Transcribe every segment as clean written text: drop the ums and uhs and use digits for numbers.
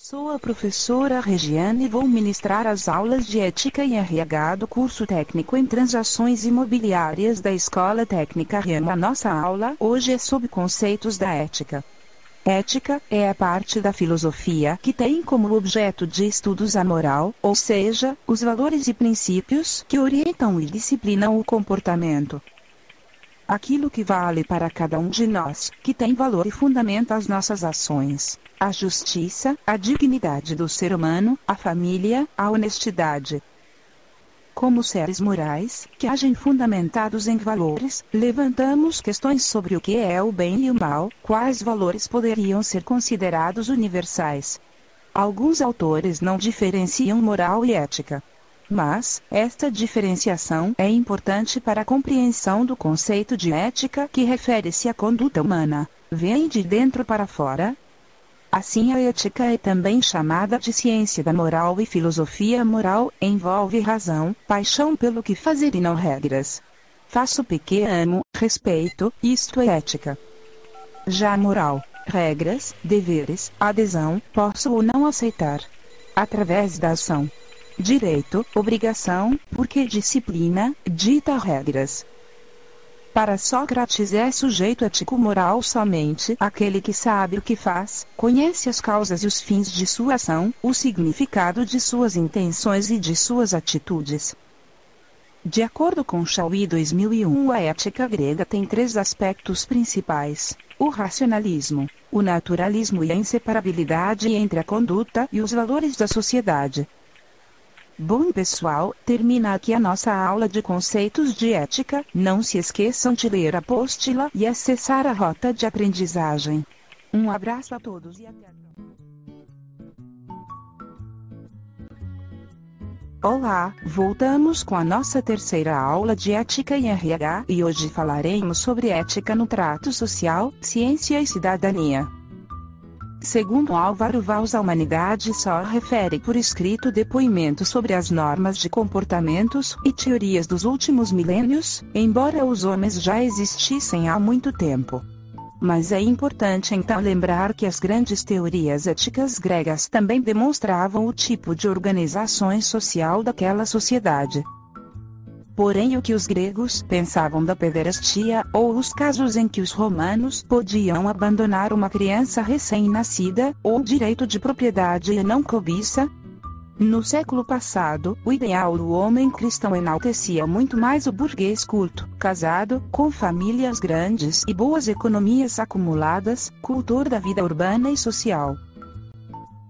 Sou a professora Regiane e vou ministrar as aulas de Ética e RH do curso técnico em Transações Imobiliárias da Escola Técnica REMA. A nossa aula hoje é sobre conceitos da ética. Ética é a parte da filosofia que tem como objeto de estudos a moral, ou seja, os valores e princípios que orientam e disciplinam o comportamento. Aquilo que vale para cada um de nós, que tem valor e fundamenta as nossas ações. A justiça, a dignidade do ser humano, a família, a honestidade. Como seres morais, que agem fundamentados em valores, levantamos questões sobre o que é o bem e o mal, quais valores poderiam ser considerados universais. Alguns autores não diferenciam moral e ética. Mas, esta diferenciação é importante para a compreensão do conceito de ética que refere-se à conduta humana. Vem de dentro para fora. Assim, a ética é também chamada de ciência da moral e filosofia moral, envolve razão, paixão pelo que fazer e não regras. Faço porque amo, respeito, isto é ética. Já a moral, regras, deveres, adesão, posso ou não aceitar. Através da ação. Direito, obrigação, porque disciplina, dita regras. Para Sócrates é sujeito ético-moral somente aquele que sabe o que faz, conhece as causas e os fins de sua ação, o significado de suas intenções e de suas atitudes. De acordo com Chauí 2001, a ética grega tem três aspectos principais: o racionalismo, o naturalismo e a inseparabilidade entre a conduta e os valores da sociedade. Bom pessoal, termina aqui a nossa aula de conceitos de ética. Não se esqueçam de ler a apostila e acessar a rota de aprendizagem. Um abraço a todos e até a próxima. Olá, voltamos com a nossa terceira aula de Ética e RH e hoje falaremos sobre ética no trato social, ciência e cidadania. Segundo Álvaro Valls, a humanidade só refere por escrito depoimentos sobre as normas de comportamentos e teorias dos últimos milênios, embora os homens já existissem há muito tempo. Mas é importante então lembrar que as grandes teorias éticas gregas também demonstravam o tipo de organização social daquela sociedade. Porém, o que os gregos pensavam da pederastia, ou os casos em que os romanos podiam abandonar uma criança recém-nascida, ou direito de propriedade e não cobiça? No século passado, o ideal do homem cristão enaltecia muito mais o burguês culto, casado, com famílias grandes e boas economias acumuladas, cultor da vida urbana e social.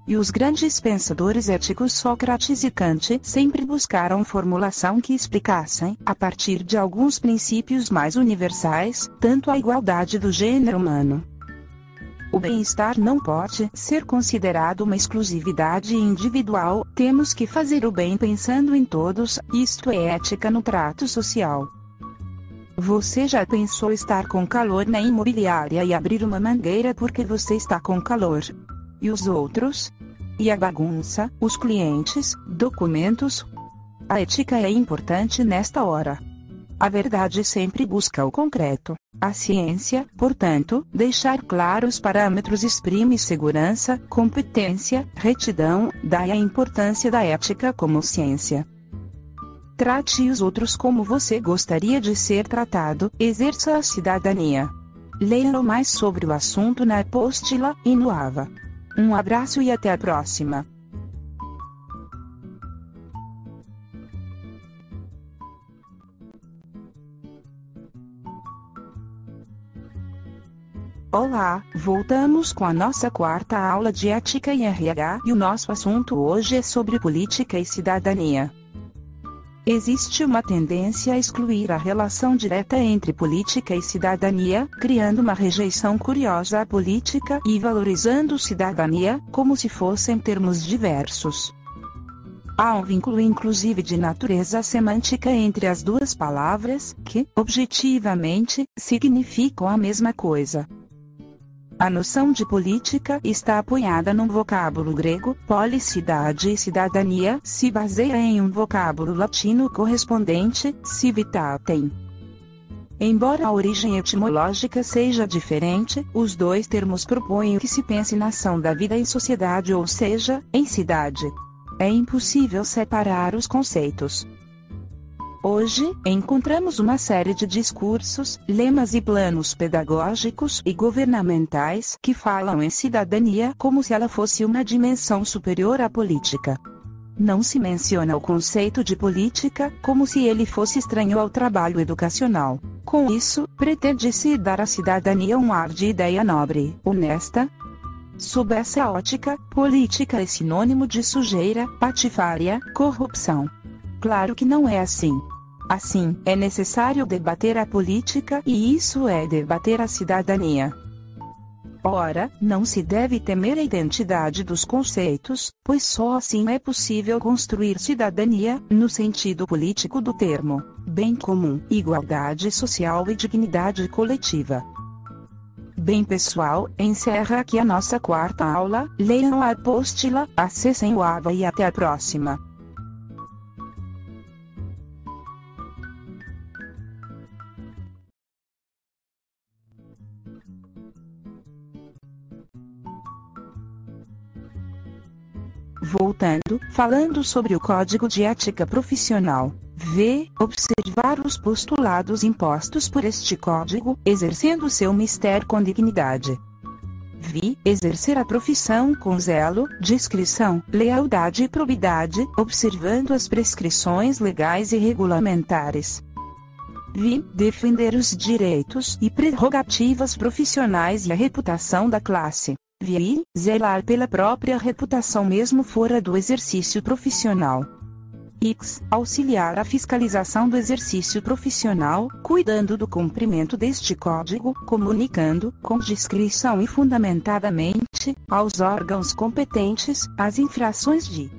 E os grandes pensadores éticos Sócrates e Kant sempre buscaram formulação que explicassem, a partir de alguns princípios mais universais, tanto a igualdade do gênero humano. O bem-estar não pode ser considerado uma exclusividade individual, temos que fazer o bem pensando em todos, isto é ética no trato social. Você já pensou estar com calor na imobiliária e abrir uma mangueira porque você está com calor? E os outros? E a bagunça, os clientes, documentos? A ética é importante nesta hora. A verdade sempre busca o concreto. A ciência, portanto, deixar claros os parâmetros exprime segurança, competência, retidão, daí a importância da ética como ciência. Trate os outros como você gostaria de ser tratado, exerça a cidadania. Leiam mais sobre o assunto na apostila e no AVA. Um abraço e até a próxima. Olá, voltamos com a nossa quarta aula de Ética e RH e o nosso assunto hoje é sobre política e cidadania. Existe uma tendência a excluir a relação direta entre política e cidadania, criando uma rejeição curiosa à política e valorizando cidadania, como se fossem termos diversos. Há um vínculo inclusive de natureza semântica entre as duas palavras, que, objetivamente, significam a mesma coisa. A noção de política está apoiada num vocábulo grego, policidade, e cidadania se baseia em um vocábulo latino correspondente, civitatem. Embora a origem etimológica seja diferente, os dois termos propõem que se pense na ação da vida em sociedade, ou seja, em cidade. É impossível separar os conceitos. Hoje, encontramos uma série de discursos, lemas e planos pedagógicos e governamentais que falam em cidadania como se ela fosse uma dimensão superior à política. Não se menciona o conceito de política como se ele fosse estranho ao trabalho educacional. Com isso, pretende-se dar à cidadania um ar de ideia nobre, honesta. Sob essa ótica, política é sinônimo de sujeira, patifaria, corrupção. Claro que não é assim. Assim, é necessário debater a política, e isso é debater a cidadania. Ora, não se deve temer a identidade dos conceitos, pois só assim é possível construir cidadania, no sentido político do termo, bem comum, igualdade social e dignidade coletiva. Bem pessoal, encerra aqui a nossa quarta aula, leiam a apostila, acessem o AVA e até a próxima. Voltando, falando sobre o Código de Ética Profissional. V. Observar os postulados impostos por este código, exercendo seu mistério com dignidade. Vi. Exercer a profissão com zelo, discrição, lealdade e probidade, observando as prescrições legais e regulamentares. Vi. Defender os direitos e prerrogativas profissionais e a reputação da classe. Vi. Zelar pela própria reputação mesmo fora do exercício profissional. X. Auxiliar a fiscalização do exercício profissional, cuidando do cumprimento deste código, comunicando, com discrição e fundamentadamente, aos órgãos competentes, as infrações de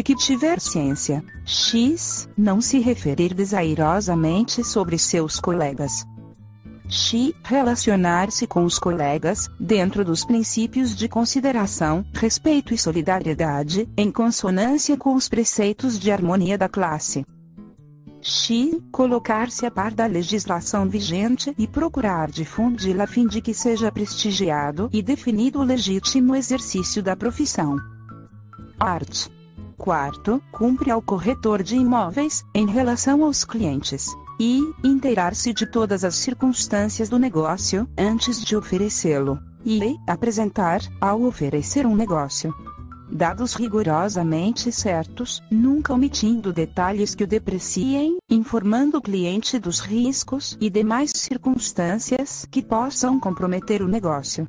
que tiver ciência. X. Não se referir desairosamente sobre seus colegas. X. Relacionar-se com os colegas, dentro dos princípios de consideração, respeito e solidariedade, em consonância com os preceitos de harmonia da classe. X. Colocar-se a par da legislação vigente e procurar difundi-la a fim de que seja prestigiado e definido o legítimo exercício da profissão. Art. 4. Cumpre ao corretor de imóveis, em relação aos clientes. E, inteirar-se de todas as circunstâncias do negócio, antes de oferecê-lo. E, apresentar, ao oferecer um negócio, dados rigorosamente certos, nunca omitindo detalhes que o depreciem, informando o cliente dos riscos e demais circunstâncias que possam comprometer o negócio.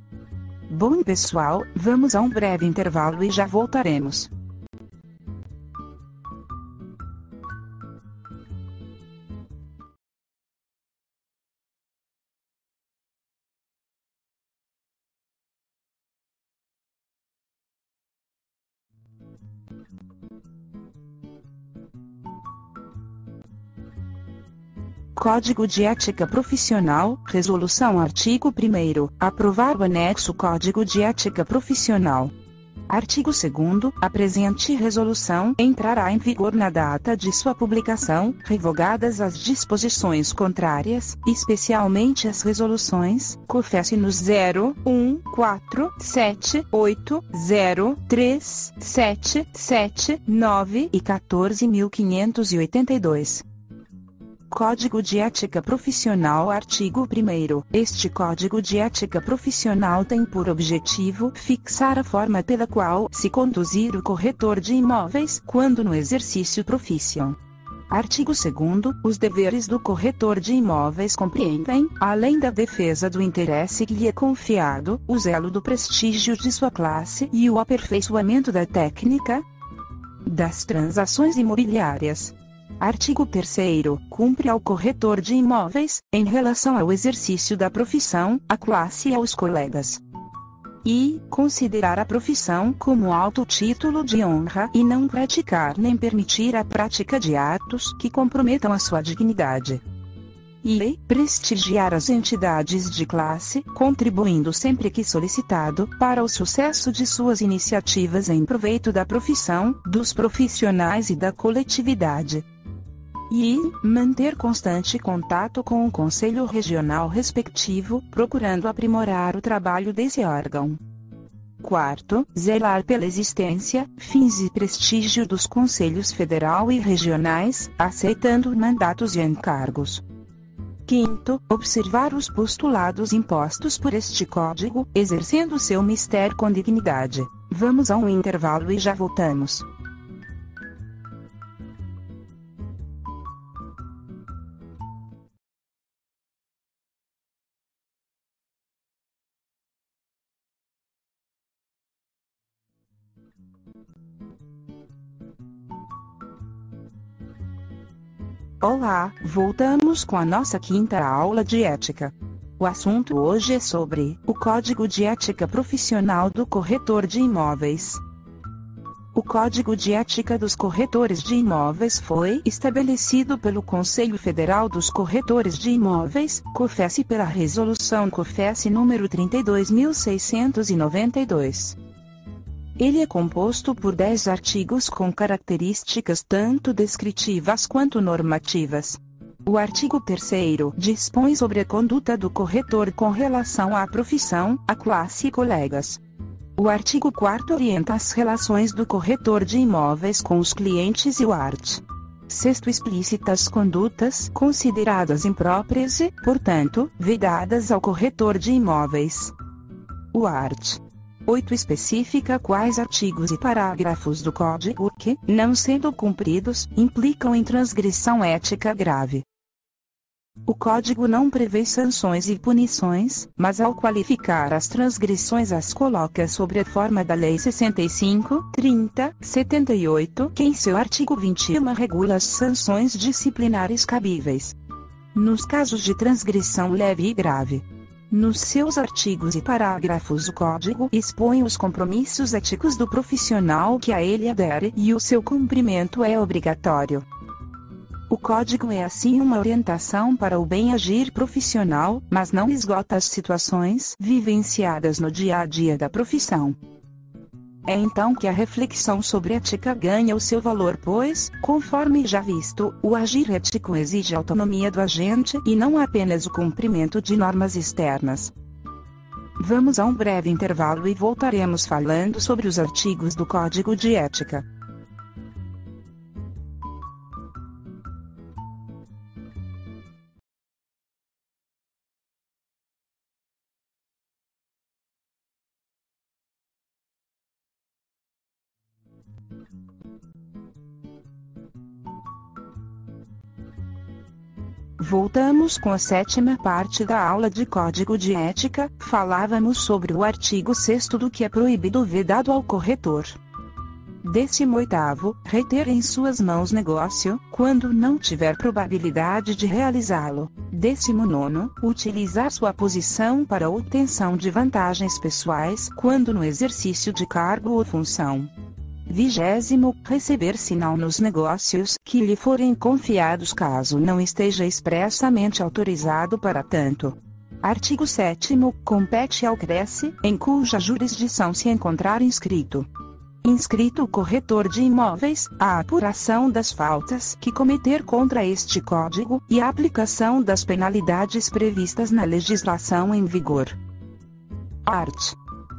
Bom pessoal, vamos a um breve intervalo e já voltaremos. Código de Ética Profissional, Resolução Artigo 1º, aprovar o anexo Código de Ética Profissional. Artigo 2º, a presente resolução entrará em vigor na data de sua publicação, revogadas as disposições contrárias, especialmente as resoluções, COFES nos 0, 1, 4, 7, 8, 0, 3, 7, 7, 9 e 14.582. Código de Ética Profissional. Artigo 1º. Este Código de Ética Profissional tem por objetivo fixar a forma pela qual se conduzir o corretor de imóveis quando no exercício profissão. Artigo 2º. Os deveres do corretor de imóveis compreendem, além da defesa do interesse que lhe é confiado, o zelo do prestígio de sua classe e o aperfeiçoamento da técnica das transações imobiliárias. Artigo 3º. Cumpre ao corretor de imóveis, em relação ao exercício da profissão, à classe e aos colegas. E, considerar a profissão como alto título de honra e não praticar nem permitir a prática de atos que comprometam a sua dignidade. E, prestigiar as entidades de classe, contribuindo sempre que solicitado, para o sucesso de suas iniciativas em proveito da profissão, dos profissionais e da coletividade. E manter constante contato com o Conselho Regional respectivo, procurando aprimorar o trabalho desse órgão. Quarto, zelar pela existência, fins e prestígio dos Conselhos Federal e Regionais, aceitando mandatos e encargos. Quinto, observar os postulados impostos por este código, exercendo seu mistério com dignidade. Vamos a um intervalo e já voltamos. Olá, voltamos com a nossa quinta aula de ética. O assunto hoje é sobre o Código de Ética Profissional do Corretor de Imóveis. O Código de Ética dos Corretores de Imóveis foi estabelecido pelo Conselho Federal dos Corretores de Imóveis, COFES, pela Resolução COFES número 32.692. Ele é composto por 10 artigos com características tanto descritivas quanto normativas. O artigo 3º dispõe sobre a conduta do corretor com relação à profissão, à classe e colegas. O artigo 4º orienta as relações do corretor de imóveis com os clientes e o art. 6º explícita as condutas consideradas impróprias e, portanto, vedadas ao corretor de imóveis. O art. 8 especifica quais artigos e parágrafos do Código que, não sendo cumpridos, implicam em transgressão ética grave. O Código não prevê sanções e punições, mas ao qualificar as transgressões as coloca sobre a forma da Lei 65/30/78, que em seu artigo 21 regula as sanções disciplinares cabíveis nos casos de transgressão leve e grave. Nos seus artigos e parágrafos o Código expõe os compromissos éticos do profissional que a ele adere e o seu cumprimento é obrigatório. O Código é assim uma orientação para o bem-agir profissional, mas não esgota as situações vivenciadas no dia a dia da profissão. É então que a reflexão sobre ética ganha o seu valor, pois, conforme já visto, o agir ético exige autonomia do agente e não apenas o cumprimento de normas externas. Vamos a um breve intervalo e voltaremos falando sobre os artigos do Código de Ética. Voltamos com a 7ª parte da aula de Código de Ética. Falávamos sobre o artigo 6º do que é proibido ou vedado ao corretor. 18º, reter em suas mãos negócio, quando não tiver probabilidade de realizá-lo. 19º, utilizar sua posição para obtenção de vantagens pessoais, quando no exercício de cargo ou função. 20º, receber sinal nos negócios que lhe forem confiados caso não esteja expressamente autorizado para tanto. Artigo 7º, compete ao CRES, em cuja jurisdição se encontrar inscrito o corretor de imóveis, a apuração das faltas que cometer contra este Código, e a aplicação das penalidades previstas na legislação em vigor. Art.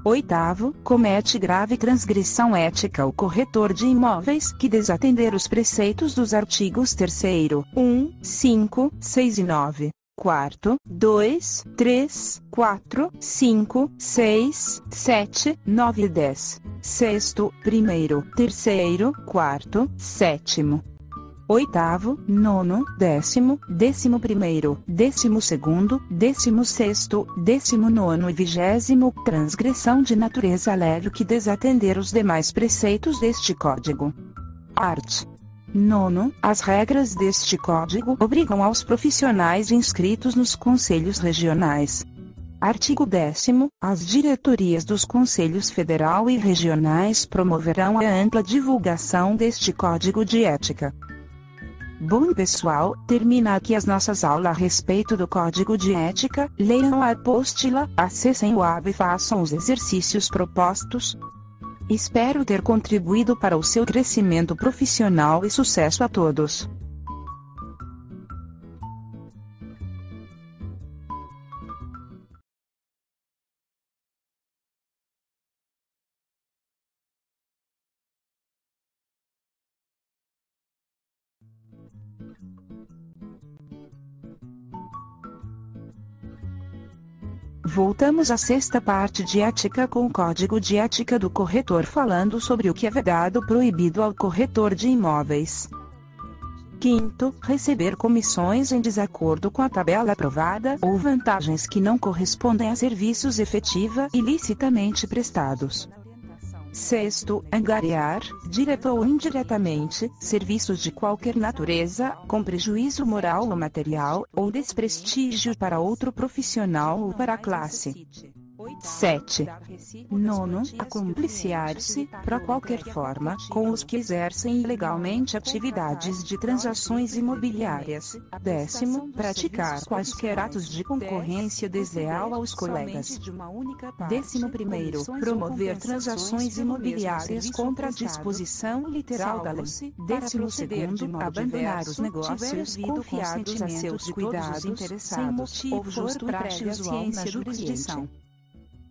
8º, comete grave transgressão ética o corretor de imóveis que desatender os preceitos dos artigos 3º, 1, 5, 6 e 9. 4º, 2, 3, 4, 5, 6, 7, 9 e 10. 6º, 1º, 3º, 4º, 7º. 8º, 9º, 10º, 11º, 12º, 16º, 19º e 20º, transgressão de natureza leve que desatender os demais preceitos deste Código. Art. 9º, as regras deste Código obrigam aos profissionais inscritos nos conselhos regionais. Artigo 10º, as diretorias dos conselhos federal e regionais promoverão a ampla divulgação deste Código de Ética. Bom pessoal, termina aqui as nossas aulas a respeito do Código de Ética. Leiam a apostila, acessem o AB e façam os exercícios propostos. Espero ter contribuído para o seu crescimento profissional e sucesso a todos. voltamos à sexta parte de ética com o código de ética do corretor falando sobre o que é vedado ou proibido ao corretor de imóveis. Quinto, receber comissões em desacordo com a tabela aprovada ou vantagens que não correspondem a serviços efetiva e ilicitamente prestados. Sexto, angariar, direta ou indiretamente, serviços de qualquer natureza, com prejuízo moral ou material, ou desprestígio para outro profissional ou para a classe. 7. Nono, acompliciar-se, para qualquer forma, com os que exercem ilegalmente atividades de transações imobiliárias. 10º, praticar quaisquer atos de concorrência desleal aos colegas. 11º, promover transações imobiliárias contra a disposição literal da lei. 12º, abandonar os negócios confiados a seus cuidados interessados, sem motivo justo prévio à ciência na jurisdição.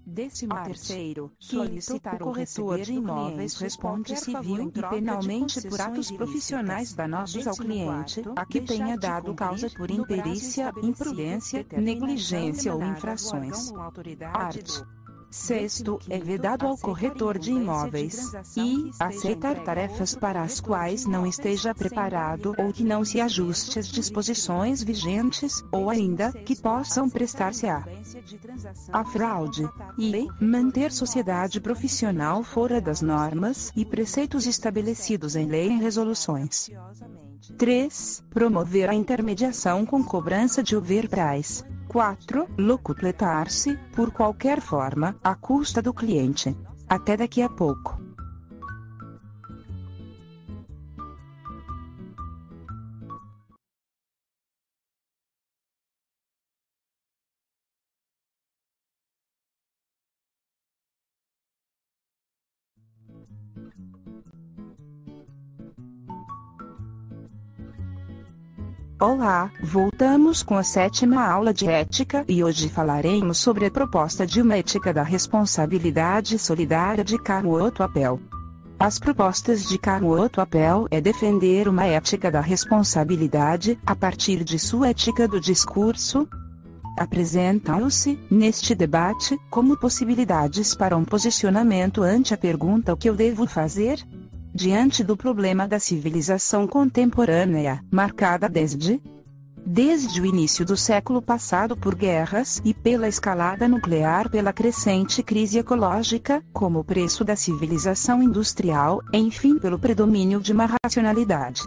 13º, solicitar o corretor de imóveis responde civil e penalmente por atos profissionais danosos ao cliente, a que tenha dado causa por imperícia, imprudência, negligência ou infrações. Art. Sexto, é vedado ao corretor de imóveis e aceitar tarefas para as quais não esteja preparado ou que não se ajuste às disposições vigentes, ou ainda, que possam prestar-se a fraude, e manter sociedade profissional fora das normas e preceitos estabelecidos em lei e resoluções. 3. Promover a intermediação com cobrança de overprice. 4. Locupletar-se, por qualquer forma, à custa do cliente. Até daqui a pouco. Olá, voltamos com a sétima aula de ética e hoje falaremos sobre a proposta de uma ética da responsabilidade solidária de Carlo Appel. As propostas de Carlo Appel é defender uma ética da responsabilidade, a partir de sua ética do discurso. Apresentam-se, neste debate, como possibilidades para um posicionamento ante a pergunta: o que eu devo fazer? Diante do problema da civilização contemporânea, marcada desde o início do século passado por guerras e pela escalada nuclear, pela crescente crise ecológica, como o preço da civilização industrial, enfim, pelo predomínio de uma racionalidade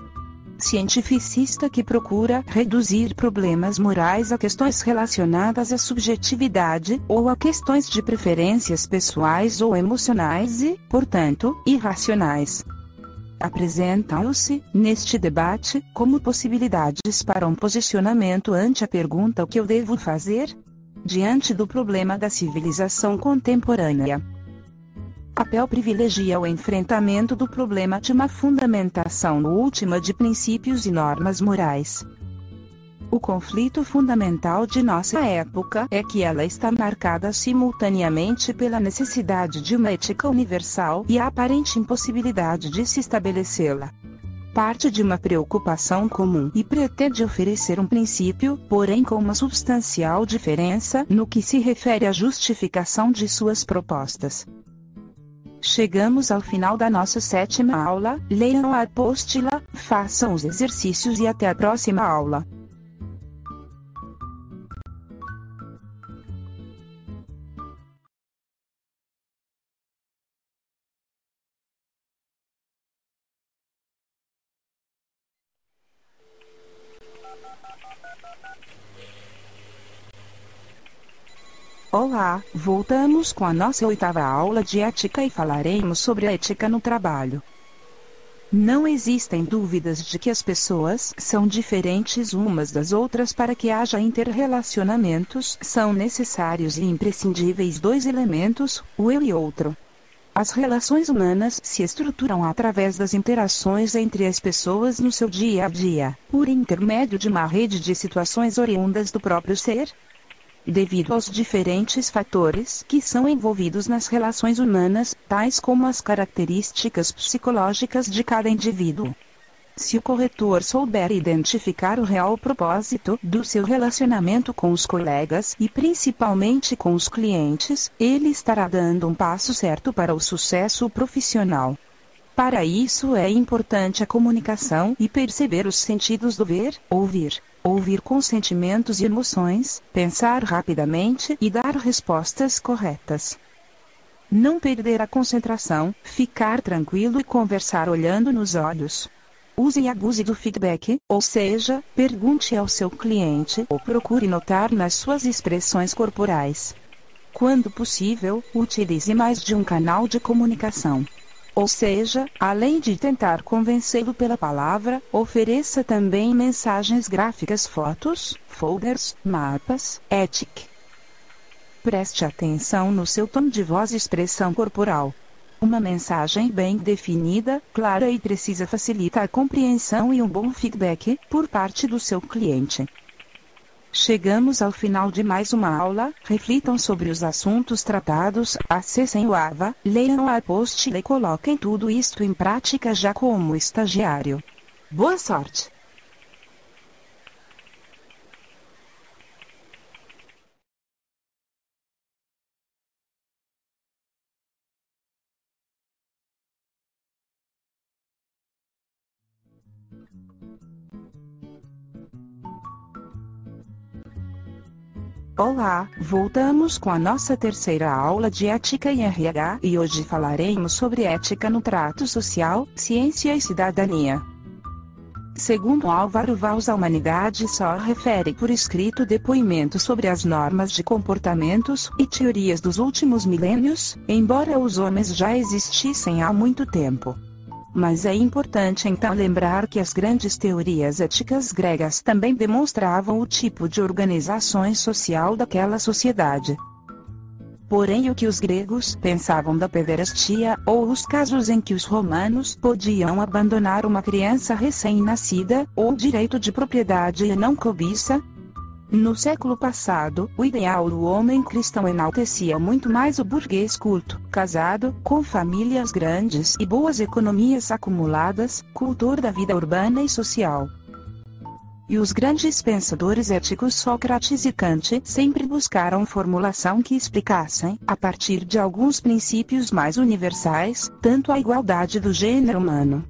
cientificista que procura reduzir problemas morais a questões relacionadas à subjetividade, ou a questões de preferências pessoais ou emocionais e, portanto, irracionais. Apresentam-se, neste debate, como possibilidades para um posicionamento ante a pergunta: o que eu devo fazer? Diante do problema da civilização contemporânea. Appel privilegia o enfrentamento do problema de uma fundamentação última de princípios e normas morais. O conflito fundamental de nossa época é que ela está marcada simultaneamente pela necessidade de uma ética universal e a aparente impossibilidade de se estabelecê-la. Parte de uma preocupação comum e pretende oferecer um princípio, porém com uma substancial diferença no que se refere à justificação de suas propostas. Chegamos ao final da nossa sétima aula. Leiam a apostila, façam os exercícios e até a próxima aula. Olá, voltamos com a nossa oitava aula de ética e falaremos sobre a ética no trabalho. Não existem dúvidas de que as pessoas são diferentes umas das outras. Para que haja interrelacionamentos, são necessários e imprescindíveis dois elementos, o eu e outro. As relações humanas se estruturam através das interações entre as pessoas no seu dia a dia, por intermédio de uma rede de situações oriundas do próprio ser. Devido aos diferentes fatores que são envolvidos nas relações humanas, tais como as características psicológicas de cada indivíduo, Se o corretor souber identificar o real propósito do seu relacionamento com os colegas e principalmente com os clientes, ele estará dando um passo certo para o sucesso profissional. Para isso é importante a comunicação e perceber os sentidos do ver, ouvir com sentimentos e emoções, pensar rapidamente e dar respostas corretas. Não perder a concentração, ficar tranquilo e conversar olhando nos olhos. Use e abuse do feedback, ou seja, pergunte ao seu cliente ou procure notar nas suas expressões corporais. Quando possível, utilize mais de um canal de comunicação. Ou seja, além de tentar convencê-lo pela palavra, ofereça também mensagens gráficas, fotos, folders, mapas, etc. Preste atenção no seu tom de voz e expressão corporal. Uma mensagem bem definida, clara e precisa facilita a compreensão e um bom feedback por parte do seu cliente. Chegamos ao final de mais uma aula. Reflitam sobre os assuntos tratados, acessem o AVA, leiam a apostila e coloquem tudo isto em prática já como estagiário. Boa sorte! Olá, voltamos com a nossa terceira aula de Ética em RH e hoje falaremos sobre ética no trato social, ciência e cidadania. Segundo Álvaro Valls, a humanidade só refere por escrito depoimentos sobre as normas de comportamentos e teorias dos últimos milênios, embora os homens já existissem há muito tempo. Mas é importante então lembrar que as grandes teorias éticas gregas também demonstravam o tipo de organização social daquela sociedade. Porém, o que os gregos pensavam da pederastia, ou os casos em que os romanos podiam abandonar uma criança recém-nascida, ou o direito de propriedade e não cobiça? No século passado, o ideal do homem cristão enaltecia muito mais o burguês culto, casado, com famílias grandes e boas economias acumuladas, cultor da vida urbana e social. E os grandes pensadores éticos Sócrates e Kant sempre buscaram formulação que explicassem, a partir de alguns princípios mais universais, tanto a igualdade do gênero humano.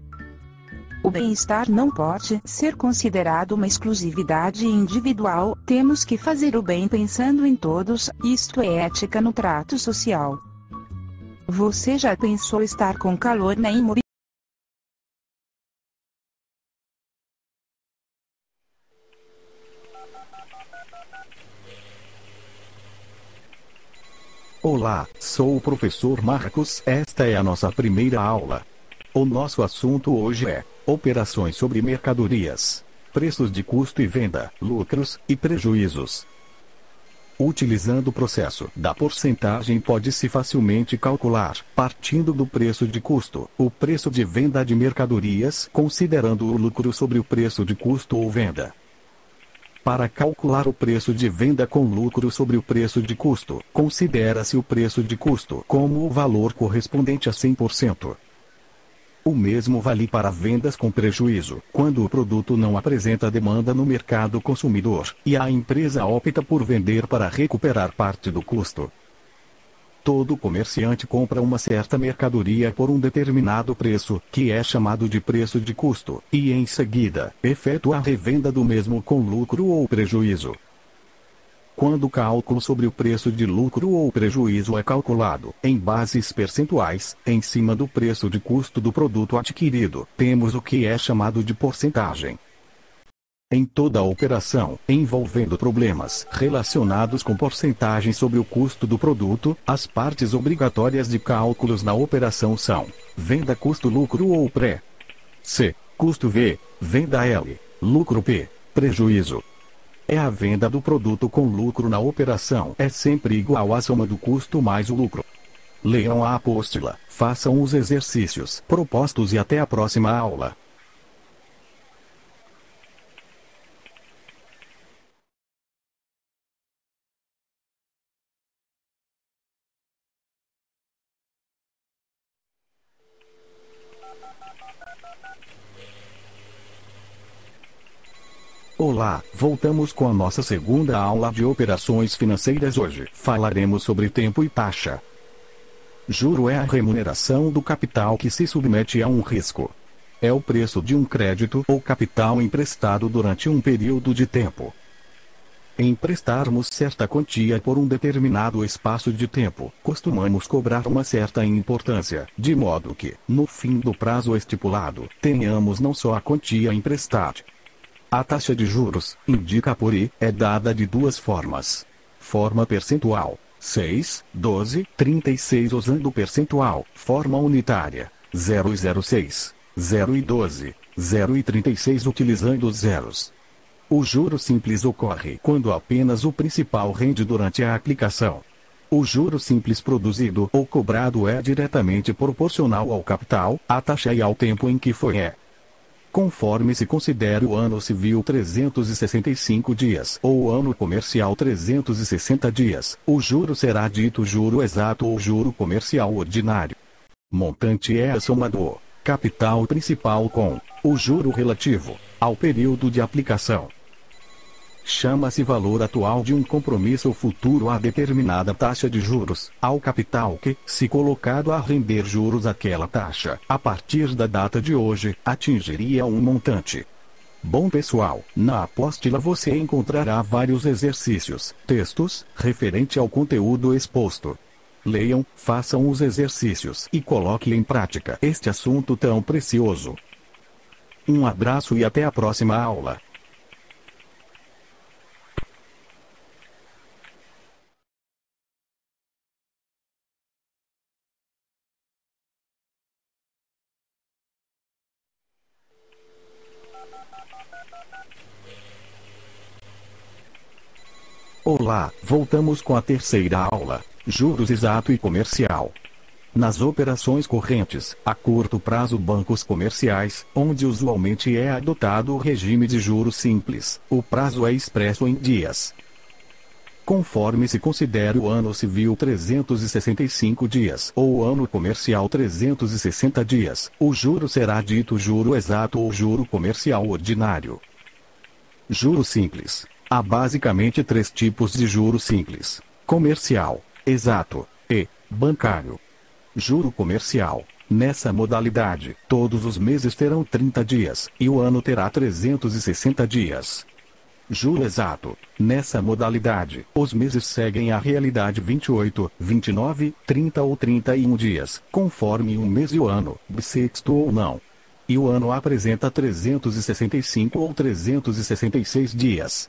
O bem-estar não pode ser considerado uma exclusividade individual, temos que fazer o bem pensando em todos, isto é ética no trato social. Você já pensou estar com calor na imobiliária? Olá, sou o professor Marcos. Esta é a nossa primeira aula. O nosso assunto hoje é operações sobre mercadorias, preços de custo e venda, lucros e prejuízos. Utilizando o processo da porcentagem, pode-se facilmente calcular, partindo do preço de custo, o preço de venda de mercadorias, considerando o lucro sobre o preço de custo ou venda. Para calcular o preço de venda com lucro sobre o preço de custo, considera-se o preço de custo como o valor correspondente a 100%. O mesmo vale para vendas com prejuízo, quando o produto não apresenta demanda no mercado consumidor, e a empresa opta por vender para recuperar parte do custo. Todo comerciante compra uma certa mercadoria por um determinado preço, que é chamado de preço de custo, e em seguida, efetua a revenda do mesmo com lucro ou prejuízo. Quando o cálculo sobre o preço de lucro ou prejuízo é calculado, em bases percentuais, em cima do preço de custo do produto adquirido, temos o que é chamado de porcentagem. Em toda a operação, envolvendo problemas relacionados com porcentagem sobre o custo do produto, as partes obrigatórias de cálculos na operação são: venda custo-lucro ou pré. C. Custo V. Venda L. Lucro P. Prejuízo. É a venda do produto com lucro na operação é sempre igual à soma do custo mais o lucro. Leiam a apostila, façam os exercícios propostos e até a próxima aula. Olá, voltamos com a nossa segunda aula de operações financeiras. Hoje falaremos sobre tempo e taxa. Juro é a remuneração do capital que se submete a um risco. É o preço de um crédito ou capital emprestado durante um período de tempo. Emprestarmos certa quantia por um determinado espaço de tempo, costumamos cobrar uma certa importância, de modo que, no fim do prazo estipulado, tenhamos não só a quantia emprestada. A taxa de juros, indica por I, é dada de duas formas. Forma percentual, 6, 12, 36 usando percentual, forma unitária, 0,06, 0 e 12, 0 e 36 utilizando os zeros. O juro simples ocorre quando apenas o principal rende durante a aplicação. O juro simples produzido ou cobrado é diretamente proporcional ao capital, à taxa e ao tempo em que foi conforme se considere o ano civil 365 dias ou o ano comercial 360 dias, o juro será dito juro exato ou juro comercial ordinário. Montante é a soma do capital principal com o juro relativo ao período de aplicação. Chama-se valor atual de um compromisso futuro a determinada taxa de juros, ao capital que, se colocado a render juros àquela taxa, a partir da data de hoje, atingiria um montante. Bom pessoal, na apóstila você encontrará vários exercícios, textos, referente ao conteúdo exposto. Leiam, façam os exercícios e coloquem em prática este assunto tão precioso. Um abraço e até a próxima aula. Olá, voltamos com a terceira aula, juros exato e comercial. Nas operações correntes, a curto prazo bancos comerciais, onde usualmente é adotado o regime de juros simples, o prazo é expresso em dias. Conforme se considere o ano civil 365 dias ou o ano comercial 360 dias, o juro será dito juro exato ou juro comercial ordinário. Juro simples. Há basicamente três tipos de juro simples: comercial, exato e bancário. Juro comercial. Nessa modalidade, todos os meses terão 30 dias, e o ano terá 360 dias. Juro exato. Nessa modalidade, os meses seguem a realidade 28, 29, 30 ou 31 dias, conforme um mês e o ano, bissexto ou não. E o ano apresenta 365 ou 366 dias.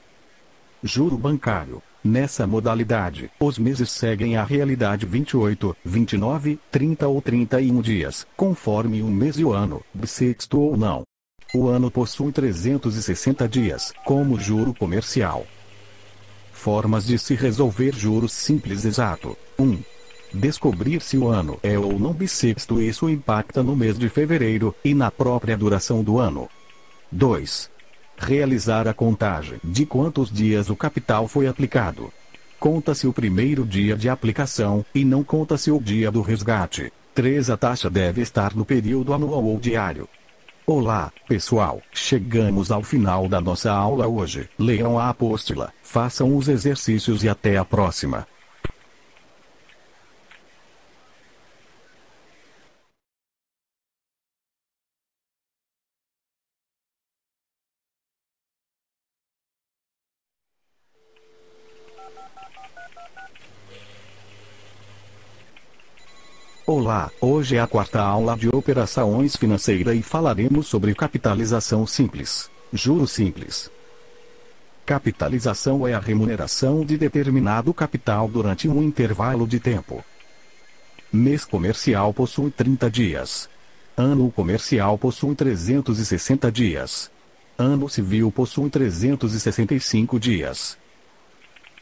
Juro bancário. Nessa modalidade, os meses seguem a realidade 28, 29, 30 ou 31 dias, conforme um mês e o ano, bissexto ou não. O ano possui 360 dias, como juro comercial. Formas de se resolver juros simples exato. 1. Descobrir se o ano é ou não bissexto. Isso impacta no mês de fevereiro, e na própria duração do ano. 2. Realizar a contagem de quantos dias o capital foi aplicado. Conta-se o primeiro dia de aplicação, e não conta-se o dia do resgate. 3. A taxa deve estar no período anual ou diário. Olá, pessoal, chegamos ao final da nossa aula hoje. Leiam a apóstila, façam os exercícios e até a próxima. Olá, hoje é a quarta aula de operações financeiras e falaremos sobre capitalização simples. Juro simples. Capitalização é a remuneração de determinado capital durante um intervalo de tempo. Mês comercial possui 30 dias. Ano comercial possui 360 dias. Ano civil possui 365 dias.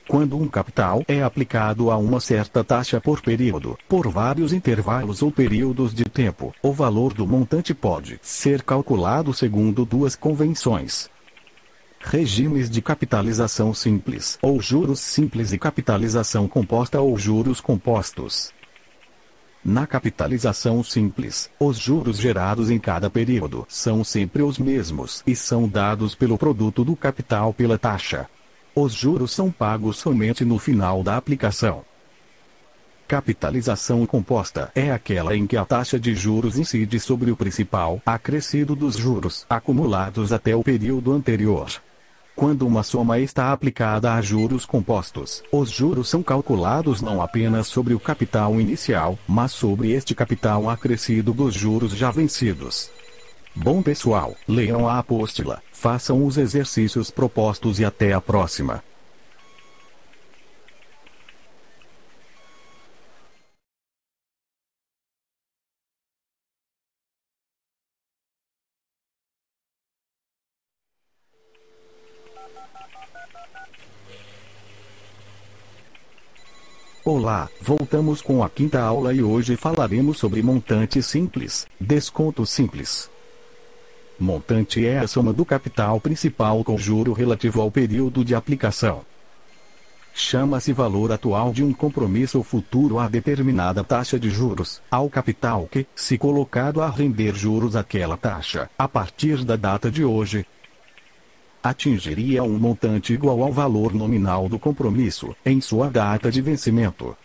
Quando um capital é aplicado a uma certa taxa por período, por vários intervalos ou períodos de tempo, o valor do montante pode ser calculado segundo duas convenções. Regimes de capitalização simples, ou juros simples, e capitalização composta ou juros compostos. Na capitalização simples, os juros gerados em cada período são sempre os mesmos e são dados pelo produto do capital pela taxa. Os juros são pagos somente no final da aplicação. Capitalização composta é aquela em que a taxa de juros incide sobre o principal acrescido dos juros acumulados até o período anterior. Quando uma soma está aplicada a juros compostos, os juros são calculados não apenas sobre o capital inicial, mas sobre este capital acrescido dos juros já vencidos. Bom pessoal, leiam a apostila, façam os exercícios propostos e até a próxima. Olá, voltamos com a quinta aula e hoje falaremos sobre montante simples, desconto simples. Montante é a soma do capital principal com juro relativo ao período de aplicação. Chama-se valor atual de um compromisso futuro a determinada taxa de juros, ao capital que, se colocado a render juros àquela taxa, a partir da data de hoje, atingiria um montante igual ao valor nominal do compromisso, em sua data de vencimento.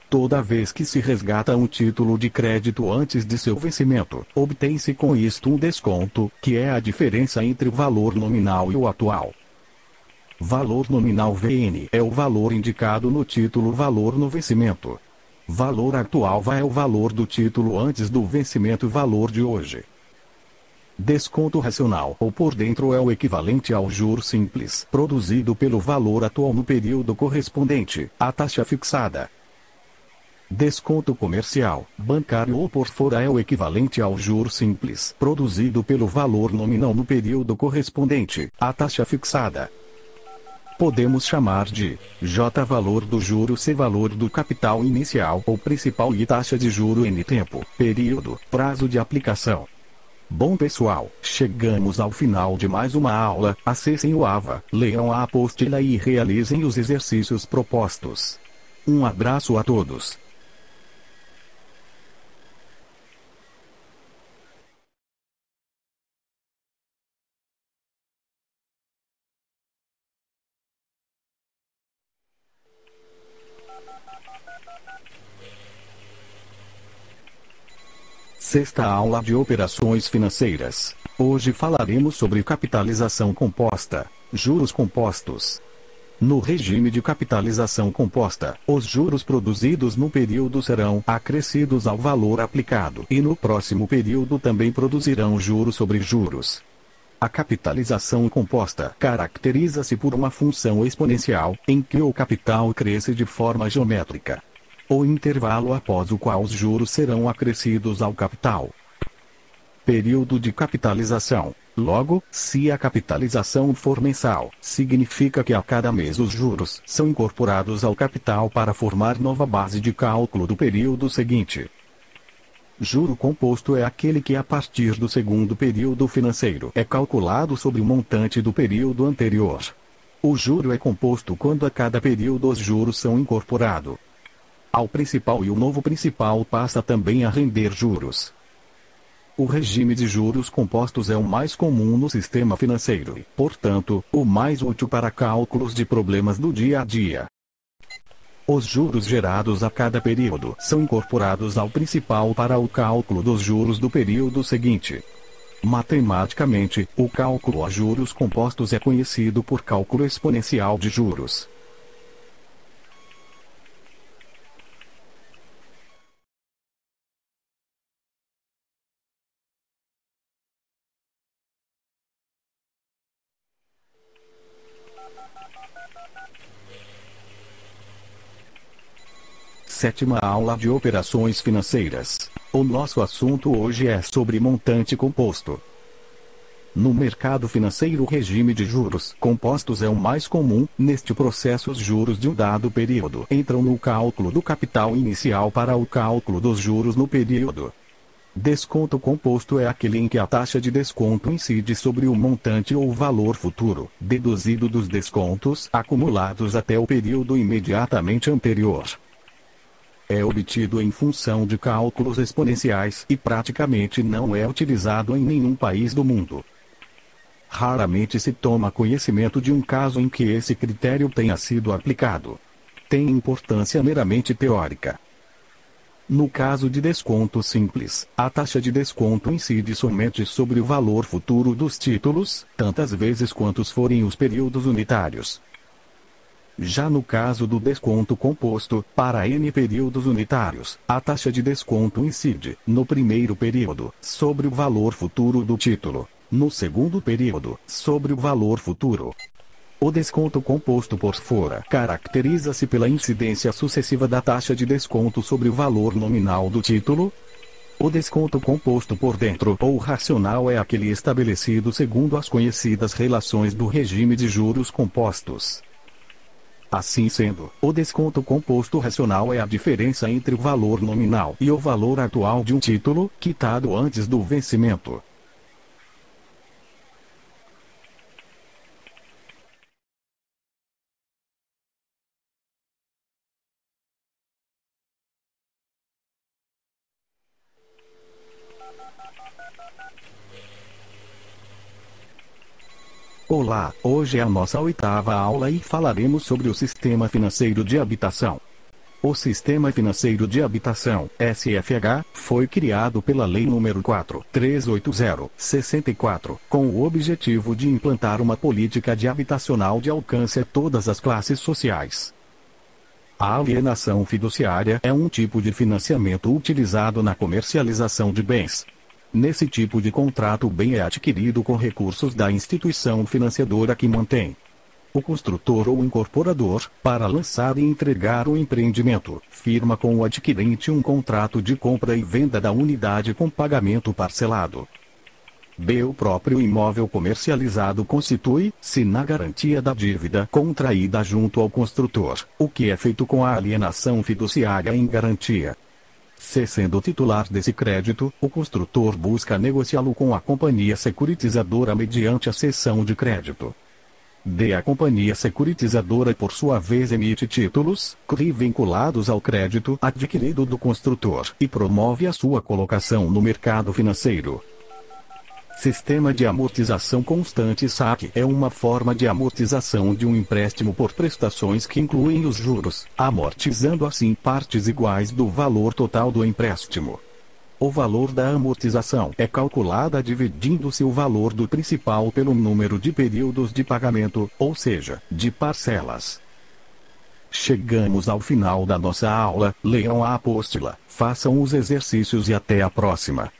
Toda vez que se resgata um título de crédito antes de seu vencimento, obtém-se com isto um desconto, que é a diferença entre o valor nominal e o atual. Valor nominal VN é o valor indicado no título valor no vencimento. Valor atual é o valor do título antes do vencimento valor de hoje. Desconto racional ou por dentro é o equivalente ao juro simples, produzido pelo valor atual no período correspondente, à taxa fixada. Desconto comercial, bancário ou por fora é o equivalente ao juro simples, produzido pelo valor nominal no período correspondente, à taxa fixada. Podemos chamar de J valor do juro, C valor do capital inicial ou principal e taxa de juro N tempo, período, prazo de aplicação. Bom pessoal, chegamos ao final de mais uma aula. Acessem o AVA, leiam a apostila e realizem os exercícios propostos. Um abraço a todos. Sexta aula de operações financeiras. Hoje falaremos sobre capitalização composta, juros compostos. No regime de capitalização composta, os juros produzidos no período serão acrescidos ao valor aplicado e no próximo período também produzirão juros sobre juros. A capitalização composta caracteriza-se por uma função exponencial, em que o capital cresce de forma geométrica. O intervalo após o qual os juros serão acrescidos ao capital. Período de capitalização. Logo, se a capitalização for mensal, significa que a cada mês os juros são incorporados ao capital para formar nova base de cálculo do período seguinte. Juro composto é aquele que a partir do segundo período financeiro é calculado sobre o montante do período anterior. O juro é composto quando a cada período os juros são incorporados ao principal e o novo principal passa também a render juros. O regime de juros compostos é o mais comum no sistema financeiro e, portanto, o mais útil para cálculos de problemas do dia a dia. Os juros gerados a cada período são incorporados ao principal para o cálculo dos juros do período seguinte. Matematicamente, o cálculo a juros compostos é conhecido por cálculo exponencial de juros. Sétima aula de operações financeiras. O nosso assunto hoje é sobre montante composto. No mercado financeiro, o regime de juros compostos é o mais comum. Neste processo, os juros de um dado período entram no cálculo do capital inicial para o cálculo dos juros no período. Desconto composto é aquele em que a taxa de desconto incide sobre o montante ou valor futuro, deduzido dos descontos acumulados até o período imediatamente anterior. É obtido em função de cálculos exponenciais e praticamente não é utilizado em nenhum país do mundo. Raramente se toma conhecimento de um caso em que esse critério tenha sido aplicado. Tem importância meramente teórica. No caso de desconto simples, a taxa de desconto incide somente sobre o valor futuro dos títulos, tantas vezes quantos forem os períodos unitários. Já no caso do desconto composto, para N períodos unitários, a taxa de desconto incide, no primeiro período, sobre o valor futuro do título, no segundo período, sobre o valor futuro. O desconto composto por fora caracteriza-se pela incidência sucessiva da taxa de desconto sobre o valor nominal do título. O desconto composto por dentro ou racional é aquele estabelecido segundo as conhecidas relações do regime de juros compostos. Assim sendo, o desconto composto racional é a diferença entre o valor nominal e o valor atual de um título, quitado antes do vencimento. Olá, hoje é a nossa 8ª aula e falaremos sobre o Sistema Financeiro de Habitação. O Sistema Financeiro de Habitação, SFH, foi criado pela Lei nº 4.380/64, com o objetivo de implantar uma política de habitacional de alcance a todas as classes sociais. A alienação fiduciária é um tipo de financiamento utilizado na comercialização de bens. Nesse tipo de contrato, o bem é adquirido com recursos da instituição financiadora que mantém. O construtor ou incorporador, para lançar e entregar o empreendimento, firma com o adquirente um contrato de compra e venda da unidade com pagamento parcelado. B. O próprio imóvel comercializado constitui-se na garantia da dívida contraída junto ao construtor, o que é feito com a alienação fiduciária em garantia. C. Sendo titular desse crédito, o construtor busca negociá-lo com a companhia securitizadora mediante a cessão de crédito. D. A companhia securitizadora, por sua vez, emite títulos, CRI vinculados ao crédito adquirido do construtor e promove a sua colocação no mercado financeiro. Sistema de amortização constante (SAC) é uma forma de amortização de um empréstimo por prestações que incluem os juros, amortizando assim partes iguais do valor total do empréstimo. O valor da amortização é calculada dividindo-se o valor do principal pelo número de períodos de pagamento, ou seja, de parcelas. Chegamos ao final da nossa aula. Leiam a apostila, façam os exercícios e até a próxima.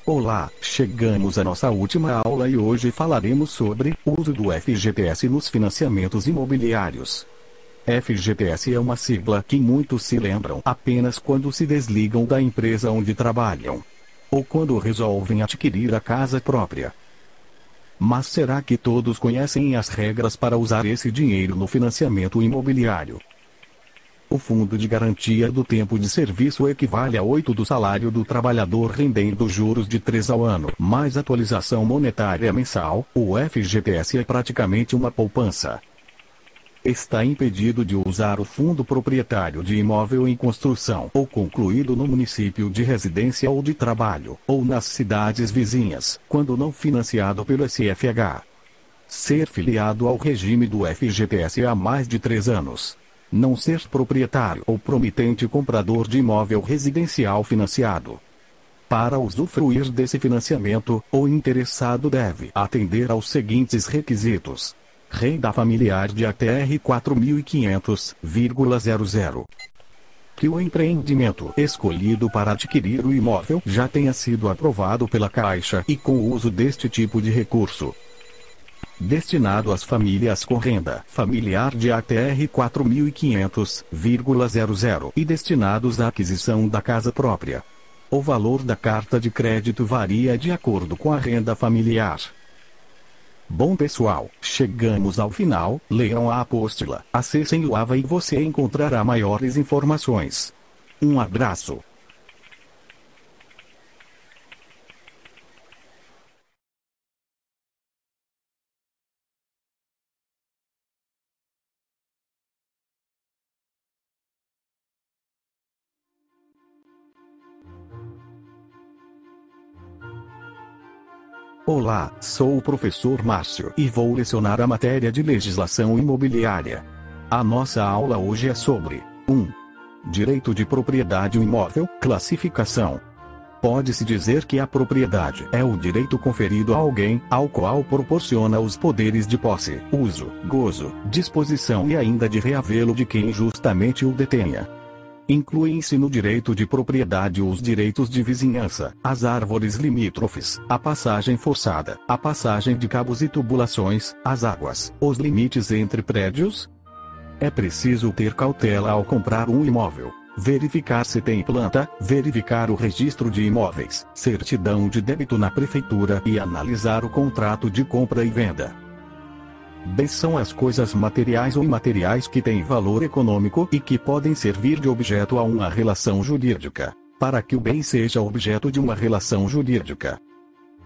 Olá, chegamos à nossa última aula e hoje falaremos sobre o uso do FGTS nos financiamentos imobiliários. FGTS é uma sigla que muitos se lembram apenas quando se desligam da empresa onde trabalham, ou quando resolvem adquirir a casa própria. Mas será que todos conhecem as regras para usar esse dinheiro no financiamento imobiliário? O fundo de garantia do tempo de serviço equivale a 8 do salário do trabalhador, rendendo juros de 3 ao ano, mais atualização monetária mensal. O FGTS é praticamente uma poupança. Está impedido de usar o fundo proprietário de imóvel em construção ou concluído no município de residência ou de trabalho, ou nas cidades vizinhas, quando não financiado pelo SFH. Ser filiado ao regime do FGTS há mais de 3 anos. Não ser proprietário ou promitente comprador de imóvel residencial financiado. Para usufruir desse financiamento, o interessado deve atender aos seguintes requisitos: renda familiar de até R$ 4.500,00. Que o empreendimento escolhido para adquirir o imóvel já tenha sido aprovado pela Caixa e com o uso deste tipo de recurso. Destinado às famílias com renda familiar de até R$ 4.500,00 e destinados à aquisição da casa própria. O valor da carta de crédito varia de acordo com a renda familiar. Bom pessoal, chegamos ao final. Leiam a apostila, acessem o AVA e você encontrará maiores informações. Um abraço. Olá, sou o professor Márcio e vou lecionar a matéria de legislação imobiliária. A nossa aula hoje é sobre 1. Direito de propriedade imóvel, classificação. Pode-se dizer que a propriedade é o direito conferido a alguém, ao qual proporciona os poderes de posse, uso, gozo, disposição e ainda de reavê-lo de quem injustamente o detenha. Incluem-se no direito de propriedade os direitos de vizinhança, as árvores limítrofes, a passagem forçada, a passagem de cabos e tubulações, as águas, os limites entre prédios. É preciso ter cautela ao comprar um imóvel, verificar se tem planta, verificar o registro de imóveis, certidão de débito na prefeitura e analisar o contrato de compra e venda. Bens são as coisas materiais ou imateriais que têm valor econômico e que podem servir de objeto a uma relação jurídica, para que o bem seja objeto de uma relação jurídica.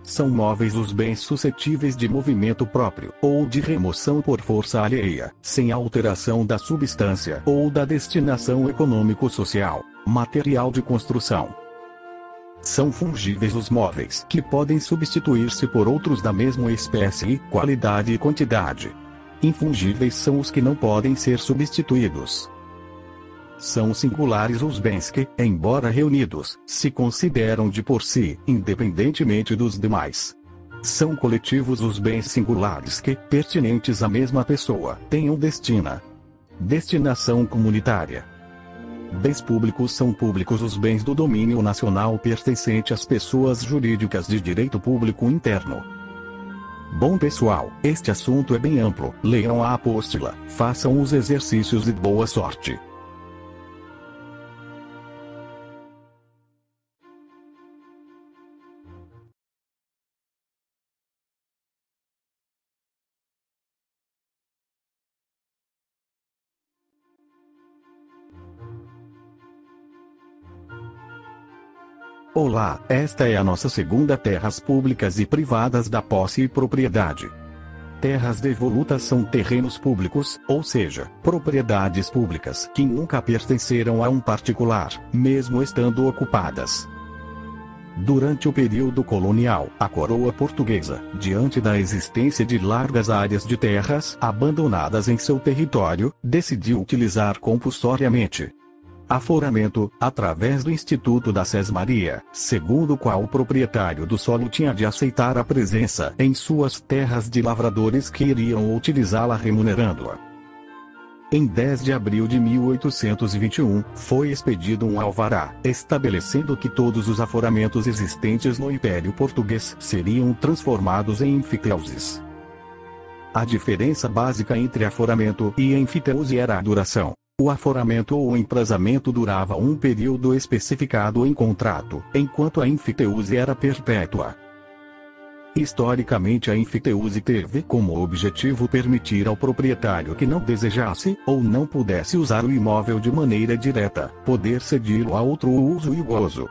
São móveis os bens suscetíveis de movimento próprio, ou de remoção por força alheia, sem alteração da substância ou da destinação econômico-social, material de construção. São fungíveis os móveis que podem substituir-se por outros da mesma espécie, qualidade e quantidade. Infungíveis são os que não podem ser substituídos. São singulares os bens que, embora reunidos, se consideram de por si, independentemente dos demais. São coletivos os bens singulares que, pertinentes à mesma pessoa, tenham destinação comunitária. Bens públicos são públicos os bens do domínio nacional pertencente às pessoas jurídicas de direito público interno. Bom pessoal, este assunto é bem amplo. Leiam a apostila, façam os exercícios e boa sorte. Olá, esta é a nossa segunda terras públicas e privadas da posse e propriedade. Terras devolutas são terrenos públicos, ou seja, propriedades públicas que nunca pertenceram a um particular, mesmo estando ocupadas. Durante o período colonial, a coroa portuguesa, diante da existência de largas áreas de terras abandonadas em seu território, decidiu utilizar compulsoriamente aforamento, através do Instituto da Sesmaria, segundo o qual o proprietário do solo tinha de aceitar a presença em suas terras de lavradores que iriam utilizá-la remunerando-a. Em 10 de abril de 1821, foi expedido um alvará, estabelecendo que todos os aforamentos existentes no Império Português seriam transformados em enfiteuses. A diferença básica entre aforamento e enfiteuse era a duração. O aforamento ou emprazamento durava um período especificado em contrato, enquanto a enfiteuse era perpétua. Historicamente, a enfiteuse teve como objetivo permitir ao proprietário que não desejasse, ou não pudesse usar o imóvel de maneira direta, poder cedi-lo a outro uso e gozo.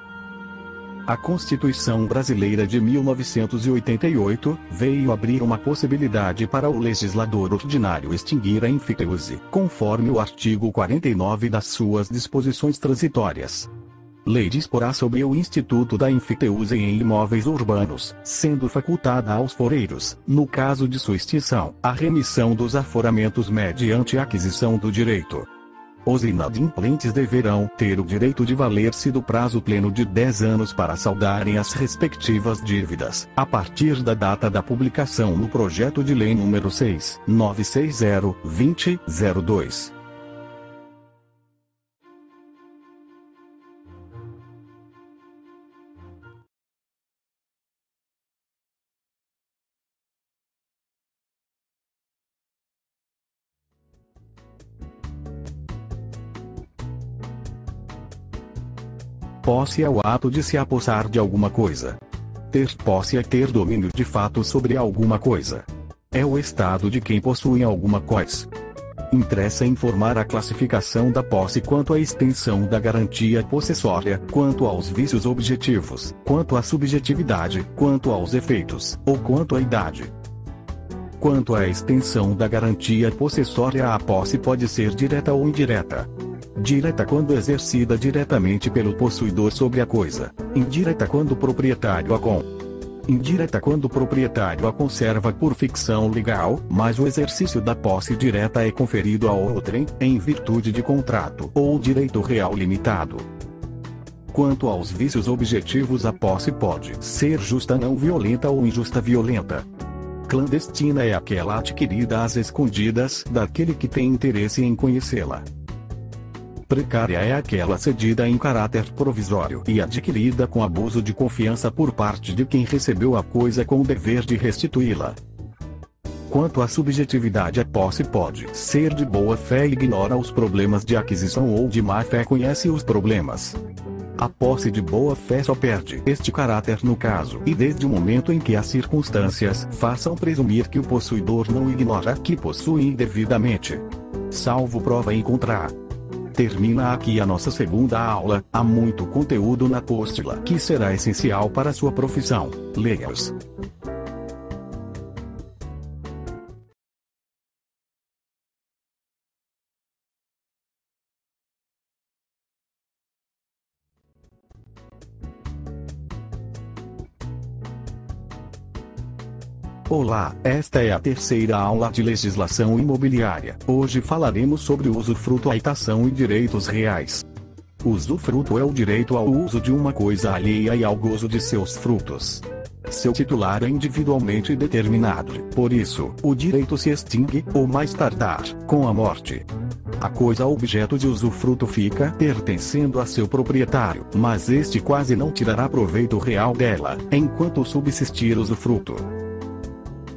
A Constituição Brasileira de 1988 veio abrir uma possibilidade para o legislador ordinário extinguir a enfiteuse, conforme o artigo 49 das suas disposições transitórias. Lei disporá sobre o Instituto da Enfiteuse em imóveis urbanos, sendo facultada aos foreiros, no caso de sua extinção, a remissão dos aforamentos mediante aquisição do direito. Os inadimplentes deverão ter o direito de valer-se do prazo pleno de 10 anos para saldarem as respectivas dívidas, a partir da data da publicação no Projeto de Lei nº 6.960/2002. Posse é o ato de se apossar de alguma coisa. Ter posse é ter domínio de fato sobre alguma coisa. é o estado de quem possui alguma coisa. Interessa informar a classificação da posse quanto à extensão da garantia possessória, quanto aos vícios objetivos, quanto à subjetividade, quanto aos efeitos, ou quanto à idade. Quanto à extensão da garantia possessória, a posse pode ser direta ou indireta. Direta quando exercida diretamente pelo possuidor sobre a coisa, indireta quando o proprietário a indireta quando o proprietário a conserva por ficção legal, mas o exercício da posse direta é conferido a outrem, em virtude de contrato ou direito real limitado. Quanto aos vícios objetivos, a posse pode ser justa não violenta ou injusta violenta. Clandestina é aquela adquirida às escondidas daquele que tem interesse em conhecê-la. Precária é aquela cedida em caráter provisório e adquirida com abuso de confiança por parte de quem recebeu a coisa com o dever de restituí-la. Quanto à subjetividade, a posse pode ser de boa fé e ignora os problemas de aquisição, ou de má fé conhece os problemas. A posse de boa fé só perde este caráter no caso e desde o momento em que as circunstâncias façam presumir que o possuidor não ignora que possui indevidamente. Salvo prova em contrário. Termina aqui a nossa segunda aula. Há muito conteúdo na apostila que será essencial para a sua profissão. Leia-os. Olá, esta é a terceira aula de legislação imobiliária. Hoje falaremos sobre usufruto, haitação e direitos reais. Usufruto é o direito ao uso de uma coisa alheia e ao gozo de seus frutos. Seu titular é individualmente determinado, por isso, o direito se extingue, ou mais tardar, com a morte. A coisa objeto de usufruto fica pertencendo a seu proprietário, mas este quase não tirará proveito real dela, enquanto subsistir usufruto.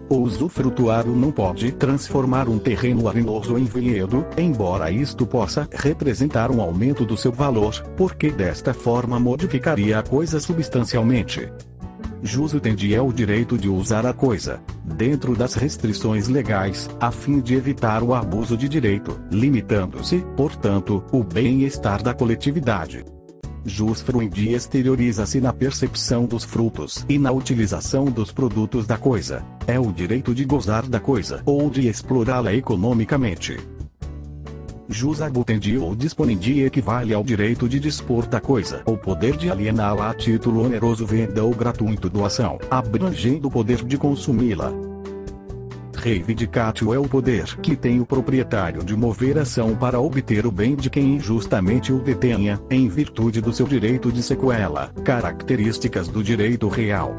O usufrutuário não pode transformar um terreno arenoso em vinhedo, embora isto possa representar um aumento do seu valor, porque desta forma modificaria a coisa substancialmente. Jus utendi é o direito de usar a coisa, dentro das restrições legais, a fim de evitar o abuso de direito, limitando-se, portanto, o bem-estar da coletividade. Jus fruendi exterioriza-se na percepção dos frutos e na utilização dos produtos da coisa. É o direito de gozar da coisa ou de explorá-la economicamente. Jus abutendi ou disponendi equivale ao direito de dispor da coisa ou poder de aliená-la a título oneroso, venda ou gratuito doação, abrangendo o poder de consumi-la. Reivindicatio é o poder que tem o proprietário de mover ação para obter o bem de quem injustamente o detenha, em virtude do seu direito de sequela. Características do direito real.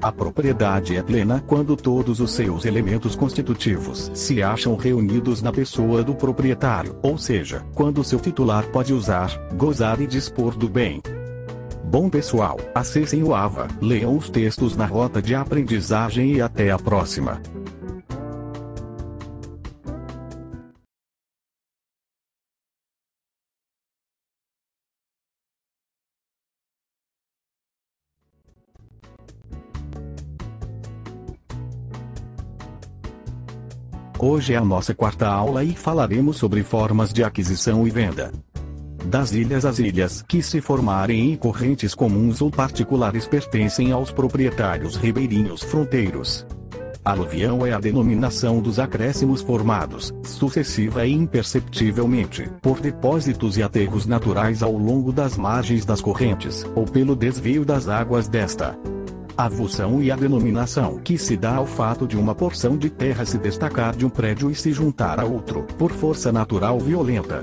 A propriedade é plena quando todos os seus elementos constitutivos se acham reunidos na pessoa do proprietário, ou seja, quando seu titular pode usar, gozar e dispor do bem. Bom pessoal, acessem o AVA, leiam os textos na rota de aprendizagem e até a próxima. Hoje é a nossa quarta aula e falaremos sobre formas de aquisição e venda. Das ilhas, as ilhas que se formarem em correntes comuns ou particulares pertencem aos proprietários ribeirinhos fronteiros. Aluvião é a denominação dos acréscimos formados, sucessiva e imperceptivelmente, por depósitos e aterros naturais ao longo das margens das correntes, ou pelo desvio das águas desta. Avulsão e a denominação que se dá ao fato de uma porção de terra se destacar de um prédio e se juntar a outro, por força natural violenta.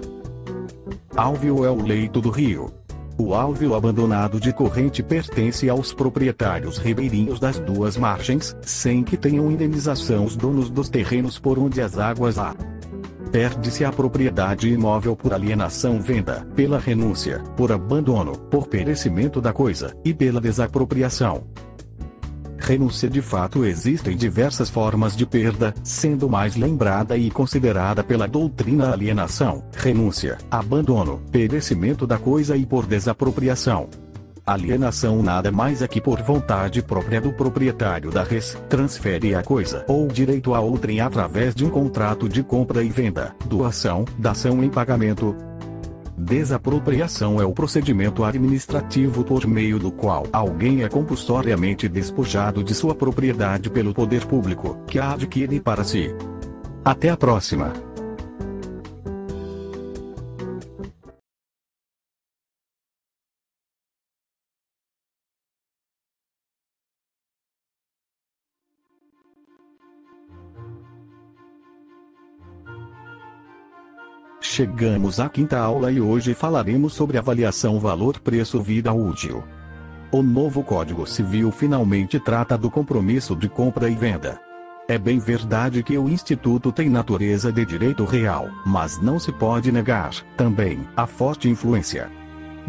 Álveo é o leito do rio. O álveo abandonado de corrente pertence aos proprietários ribeirinhos das duas margens, sem que tenham indenização os donos dos terrenos por onde as águas há. Perde-se a propriedade imóvel por alienação, venda, pela renúncia, por abandono, por perecimento da coisa, e pela desapropriação. Renúncia. De fato existem diversas formas de perda, sendo mais lembrada e considerada pela doutrina a alienação, renúncia, abandono, perecimento da coisa e por desapropriação. Alienação nada mais é que por vontade própria do proprietário da res, transfere a coisa ou direito a outrem através de um contrato de compra e venda, doação, dação em pagamento. Desapropriação é o procedimento administrativo por meio do qual alguém é compulsoriamente despojado de sua propriedade pelo poder público, que a adquire para si. Até a próxima! Chegamos à quinta aula e hoje falaremos sobre avaliação valor-preço vida útil. O novo Código Civil finalmente trata do compromisso de compra e venda. É bem verdade que o Instituto tem natureza de direito real, mas não se pode negar, também, a forte influência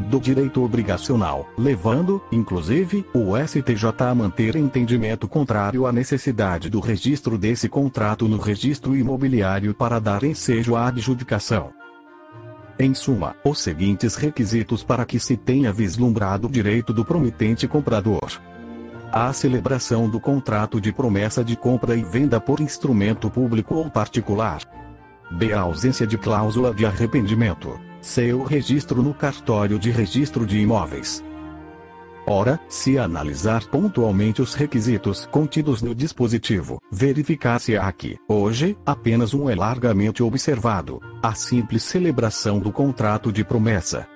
do direito obrigacional, levando, inclusive, o STJ a manter entendimento contrário à necessidade do registro desse contrato no registro imobiliário para dar ensejo à adjudicação. Em suma, os seguintes requisitos para que se tenha vislumbrado o direito do promitente comprador: a celebração do contrato de promessa de compra e venda por instrumento público ou particular. B. A ausência de cláusula de arrependimento. C. O registro no cartório de registro de imóveis. Ora, se analisar pontualmente os requisitos contidos no dispositivo, verificar-se-á que, hoje, apenas um é largamente observado: a simples celebração do contrato de promessa.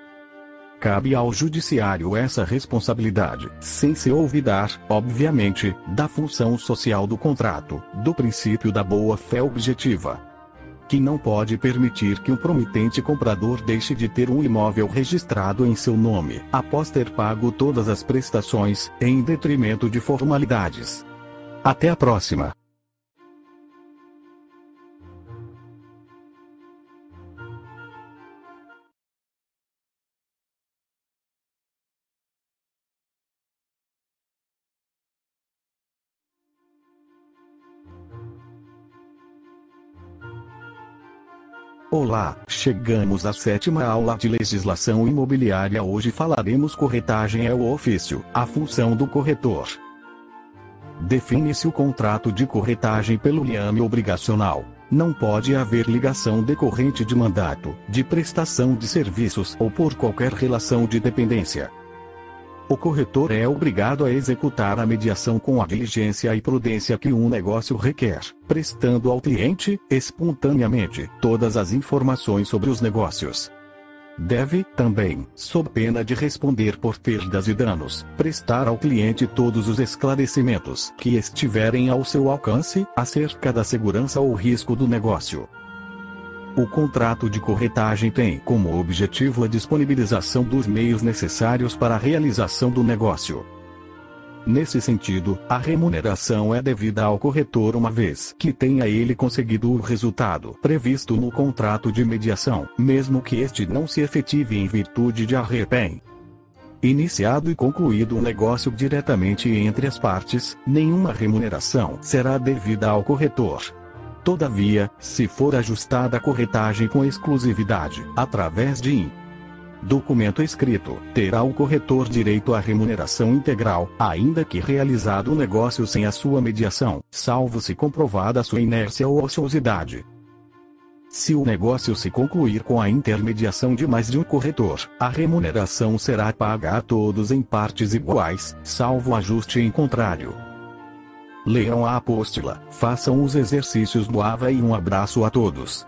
Cabe ao judiciário essa responsabilidade, sem se olvidar, obviamente, da função social do contrato, do princípio da boa-fé objetiva, que não pode permitir que um promitente comprador deixe de ter um imóvel registrado em seu nome, após ter pago todas as prestações, em detrimento de formalidades. Até a próxima! Olá, chegamos à sétima aula de legislação imobiliária. Hoje falaremos corretagem é o ofício, a função do corretor. Define-se o contrato de corretagem pelo liame obrigacional. Não pode haver ligação decorrente de mandato, de prestação de serviços ou por qualquer relação de dependência. O corretor é obrigado a executar a mediação com a diligência e prudência que um negócio requer, prestando ao cliente, espontaneamente, todas as informações sobre os negócios. Deve, também, sob pena de responder por perdas e danos, prestar ao cliente todos os esclarecimentos que estiverem ao seu alcance, acerca da segurança ou risco do negócio. O contrato de corretagem tem como objetivo a disponibilização dos meios necessários para a realização do negócio. Nesse sentido, a remuneração é devida ao corretor uma vez que tenha ele conseguido o resultado previsto no contrato de mediação, mesmo que este não se efetive em virtude de arrependimento. Iniciado e concluído o negócio diretamente entre as partes, nenhuma remuneração será devida ao corretor. Todavia, se for ajustada a corretagem com exclusividade, através de documento escrito, terá o corretor direito à remuneração integral, ainda que realizado o negócio sem a sua mediação, salvo se comprovada sua inércia ou ociosidade. Se o negócio se concluir com a intermediação de mais de um corretor, a remuneração será paga a todos em partes iguais, salvo ajuste em contrário. Leiam a apóstila, façam os exercícios do AVA e um abraço a todos.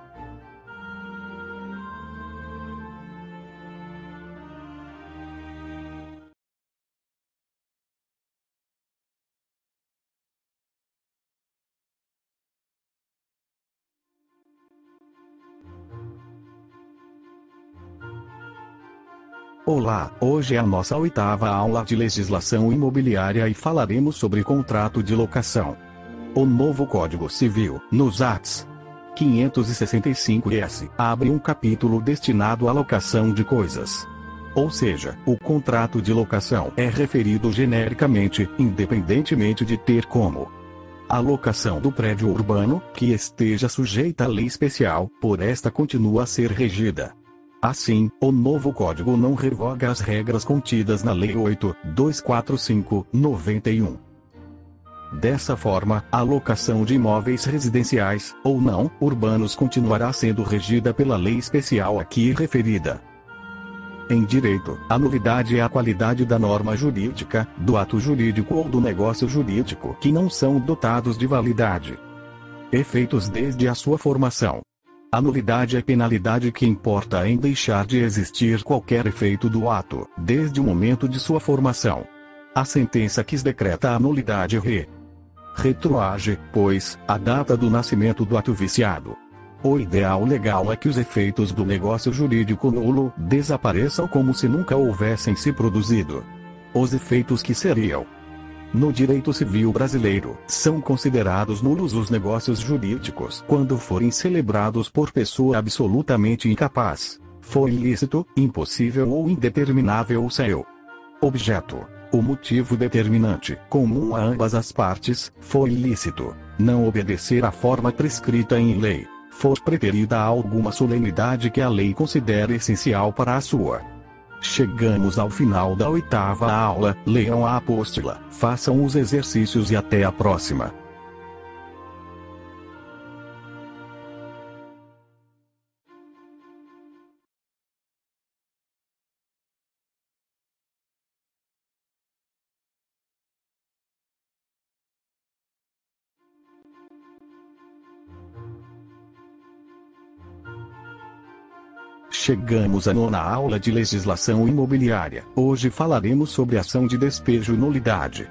Olá, hoje é a nossa oitava aula de legislação imobiliária e falaremos sobre contrato de locação. O novo Código Civil, nos ATS 565-S, abre um capítulo destinado à locação de coisas. Ou seja, o contrato de locação é referido genericamente, independentemente de ter como a locação do prédio urbano, que esteja sujeita à lei especial, por esta continua a ser regida Assim, o novo código não revoga as regras contidas na Lei 8.245/91. Dessa forma, a locação de imóveis residenciais, ou não, urbanos continuará sendo regida pela lei especial aqui referida. Em direito, a nulidade é a qualidade da norma jurídica, do ato jurídico ou do negócio jurídico que não são dotados de validade. Efeitos desde a sua formação. A nulidade é a penalidade que importa em deixar de existir qualquer efeito do ato, desde o momento de sua formação. A sentença que decreta a nulidade retroage, pois, a data do nascimento do ato viciado. O ideal legal é que os efeitos do negócio jurídico nulo desapareçam como se nunca houvessem se produzido. Os efeitos que seriam. No direito civil brasileiro, são considerados nulos os negócios jurídicos quando forem celebrados por pessoa absolutamente incapaz, for ilícito, impossível ou indeterminável o seu objeto. O motivo determinante, comum a ambas as partes, for ilícito, não obedecer à forma prescrita em lei, for preterida a alguma solenidade que a lei considere essencial para a sua. Chegamos ao final da 8ª aula, leiam a apóstila, façam os exercícios e até a próxima. Chegamos à 9ª aula de legislação imobiliária. Hoje falaremos sobre ação de despejo e nulidade.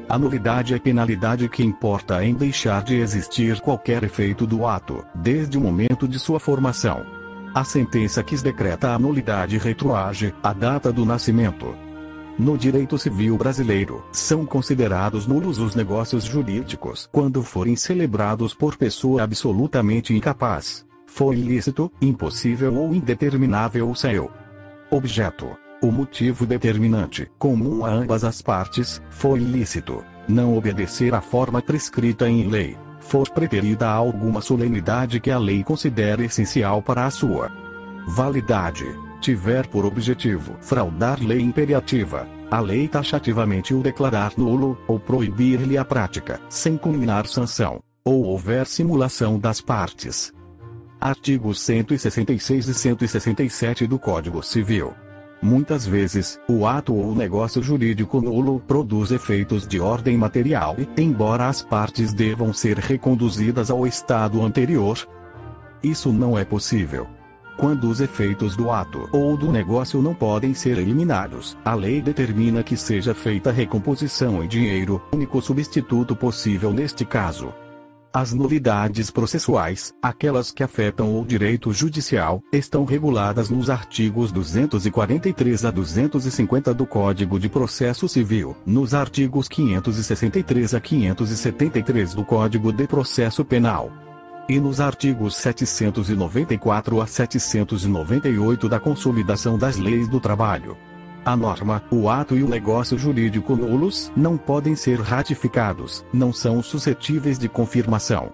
A nulidade é a penalidade que importa em deixar de existir qualquer efeito do ato, desde o momento de sua formação. A sentença que decreta a nulidade retroage à data do nascimento. No direito civil brasileiro, são considerados nulos os negócios jurídicos quando forem celebrados por pessoa absolutamente incapaz, for ilícito, impossível ou indeterminável o seu objeto. O motivo determinante, comum a ambas as partes, for ilícito, não obedecer à forma prescrita em lei, for preterida a alguma solenidade que a lei considere essencial para a sua validade, tiver por objetivo fraudar lei imperativa, a lei taxativamente o declarar nulo, ou proibir-lhe a prática, sem culminar sanção, ou houver simulação das partes. Artigos 166 e 167 do Código Civil. Muitas vezes, o ato ou o negócio jurídico nulo produz efeitos de ordem material e, embora as partes devam ser reconduzidas ao estado anterior, isso não é possível. Quando os efeitos do ato ou do negócio não podem ser eliminados, a lei determina que seja feita recomposição em dinheiro, único substituto possível neste caso. As nulidades processuais, aquelas que afetam o direito judicial, estão reguladas nos artigos 243 a 250 do Código de Processo Civil, nos artigos 563 a 573 do Código de Processo Penal e nos artigos 794 a 798 da Consolidação das Leis do Trabalho. A norma, o ato e o negócio jurídico nulos não podem ser ratificados, não são suscetíveis de confirmação.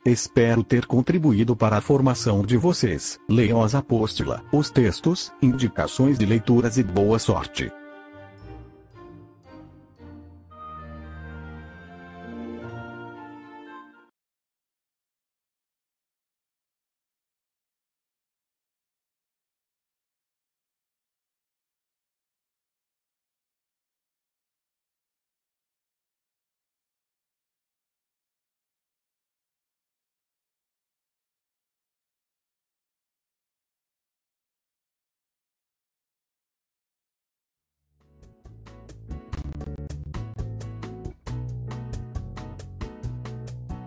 Espero ter contribuído para a formação de vocês. Leiam as apóstila, os textos, indicações de leituras e boa sorte.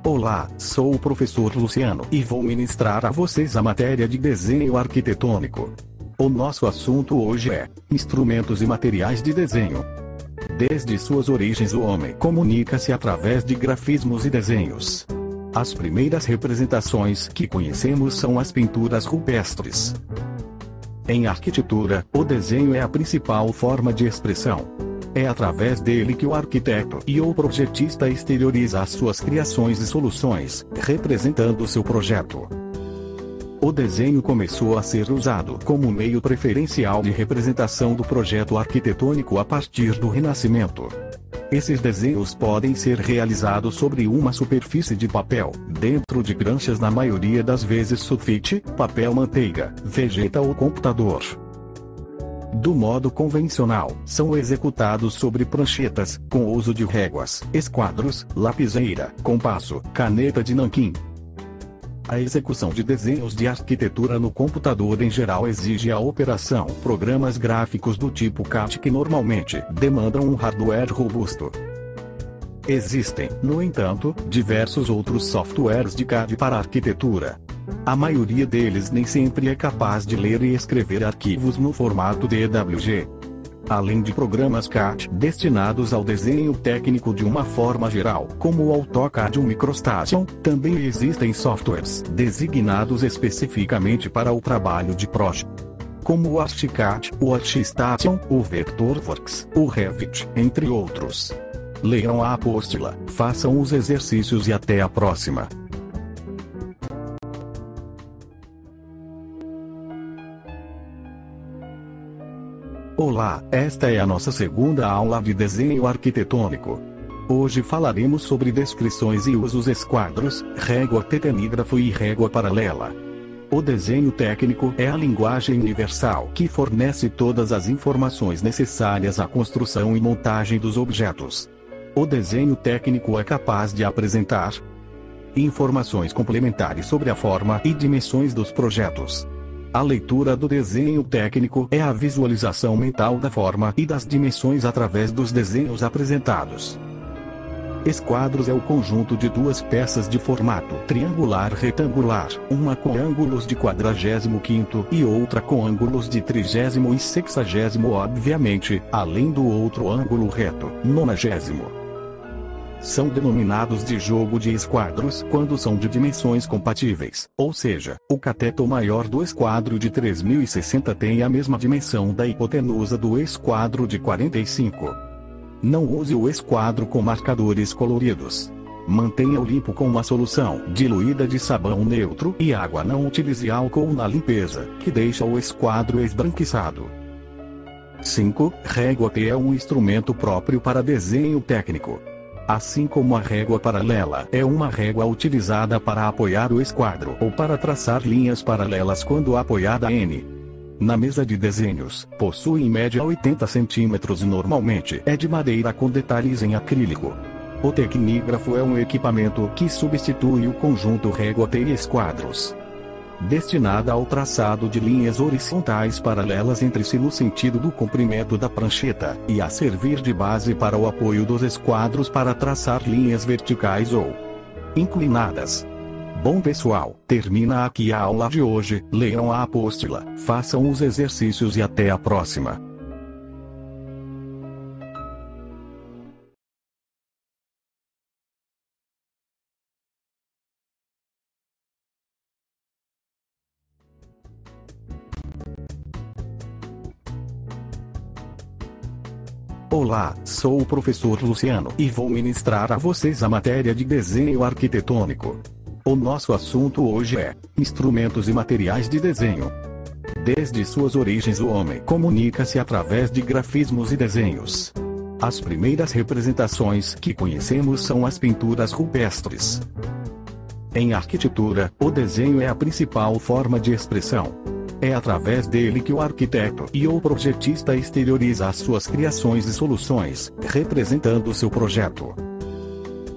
Olá, sou o professor Luciano e vou ministrar a vocês a matéria de desenho arquitetônico. O nosso assunto hoje é instrumentos e materiais de desenho. Desde suas origens o homem comunica-se através de grafismos e desenhos. As primeiras representações que conhecemos são as pinturas rupestres. Em arquitetura, o desenho é a principal forma de expressão. É através dele que o arquiteto e o projetista exterioriza as suas criações e soluções, representando seu projeto. O desenho começou a ser usado como meio preferencial de representação do projeto arquitetônico a partir do Renascimento. Esses desenhos podem ser realizados sobre uma superfície de papel, dentro de pranchas na maioria das vezes sulfite, papel manteiga, vegeta ou computador. Do modo convencional, são executados sobre pranchetas, com uso de réguas, esquadros, lapiseira, compasso, caneta de nanquim. A execução de desenhos de arquitetura no computador em geral exige a operação programas gráficos do tipo CAD que normalmente demandam um hardware robusto. Existem, no entanto, diversos outros softwares de CAD para arquitetura. A maioria deles nem sempre é capaz de ler e escrever arquivos no formato DWG. Além de programas CAD destinados ao desenho técnico de uma forma geral, como o AutoCAD ou MicroStation, também existem softwares designados especificamente para o trabalho de projeto, como o ArchiCAD, o ArchiStation, o Vectorworks, o Revit, entre outros. Leiam a apostila, façam os exercícios e até a próxima. Olá, esta é a nossa segunda aula de desenho arquitetônico. Hoje falaremos sobre descrições e usos esquadros, régua tetanígrafo e régua paralela. O desenho técnico é a linguagem universal que fornece todas as informações necessárias à construção e montagem dos objetos. O desenho técnico é capaz de apresentar informações complementares sobre a forma e dimensões dos projetos. A leitura do desenho técnico é a visualização mental da forma e das dimensões através dos desenhos apresentados. Esquadros é o conjunto de duas peças de formato triangular-retangular, uma com ângulos de 45º e outra com ângulos de 30º e 60º obviamente, além do outro ângulo reto, 90º. São denominados de jogo de esquadros quando são de dimensões compatíveis, ou seja, o cateto maior do esquadro de 3060 tem a mesma dimensão da hipotenusa do esquadro de 45. Não use o esquadro com marcadores coloridos. Mantenha-o limpo com uma solução diluída de sabão neutro e água. Não utilize álcool na limpeza, que deixa o esquadro esbranquiçado. 5. Régua T é um instrumento próprio para desenho técnico. Assim como a régua paralela é uma régua utilizada para apoiar o esquadro ou para traçar linhas paralelas quando apoiada N. Na mesa de desenhos, possui em média 80 cm e normalmente é de madeira com detalhes em acrílico. O tecnígrafo é um equipamento que substitui o conjunto régua T e esquadros, destinada ao traçado de linhas horizontais paralelas entre si no sentido do comprimento da prancheta, e a servir de base para o apoio dos esquadros para traçar linhas verticais ou inclinadas. Bom pessoal, termina aqui a aula de hoje. Leiam a apostila, façam os exercícios e até a próxima. Olá, sou o professor Luciano e vou ministrar a vocês a matéria de desenho arquitetônico. O nosso assunto hoje é instrumentos e materiais de desenho. Desde suas origens, o homem comunica-se através de grafismos e desenhos. As primeiras representações que conhecemos são as pinturas rupestres. Em arquitetura, o desenho é a principal forma de expressão. É através dele que o arquiteto e o projetista exterioriza as suas criações e soluções, representando seu projeto.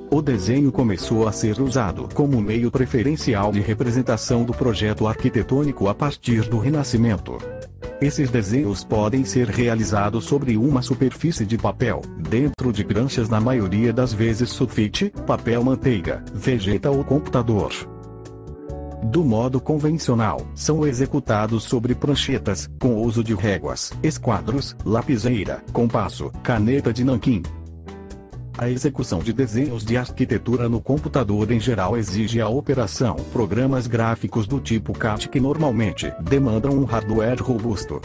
O desenho começou a ser usado como meio preferencial de representação do projeto arquitetônico a partir do Renascimento. Esses desenhos podem ser realizados sobre uma superfície de papel, dentro de pranchas na maioria das vezes sulfite, papel manteiga, vegeta ou computador. Do modo convencional, são executados sobre pranchetas, com uso de réguas, esquadros, lapiseira, compasso, caneta de nanquim. A execução de desenhos de arquitetura no computador em geral exige a operação programas gráficos do tipo CAD que normalmente demandam um hardware robusto.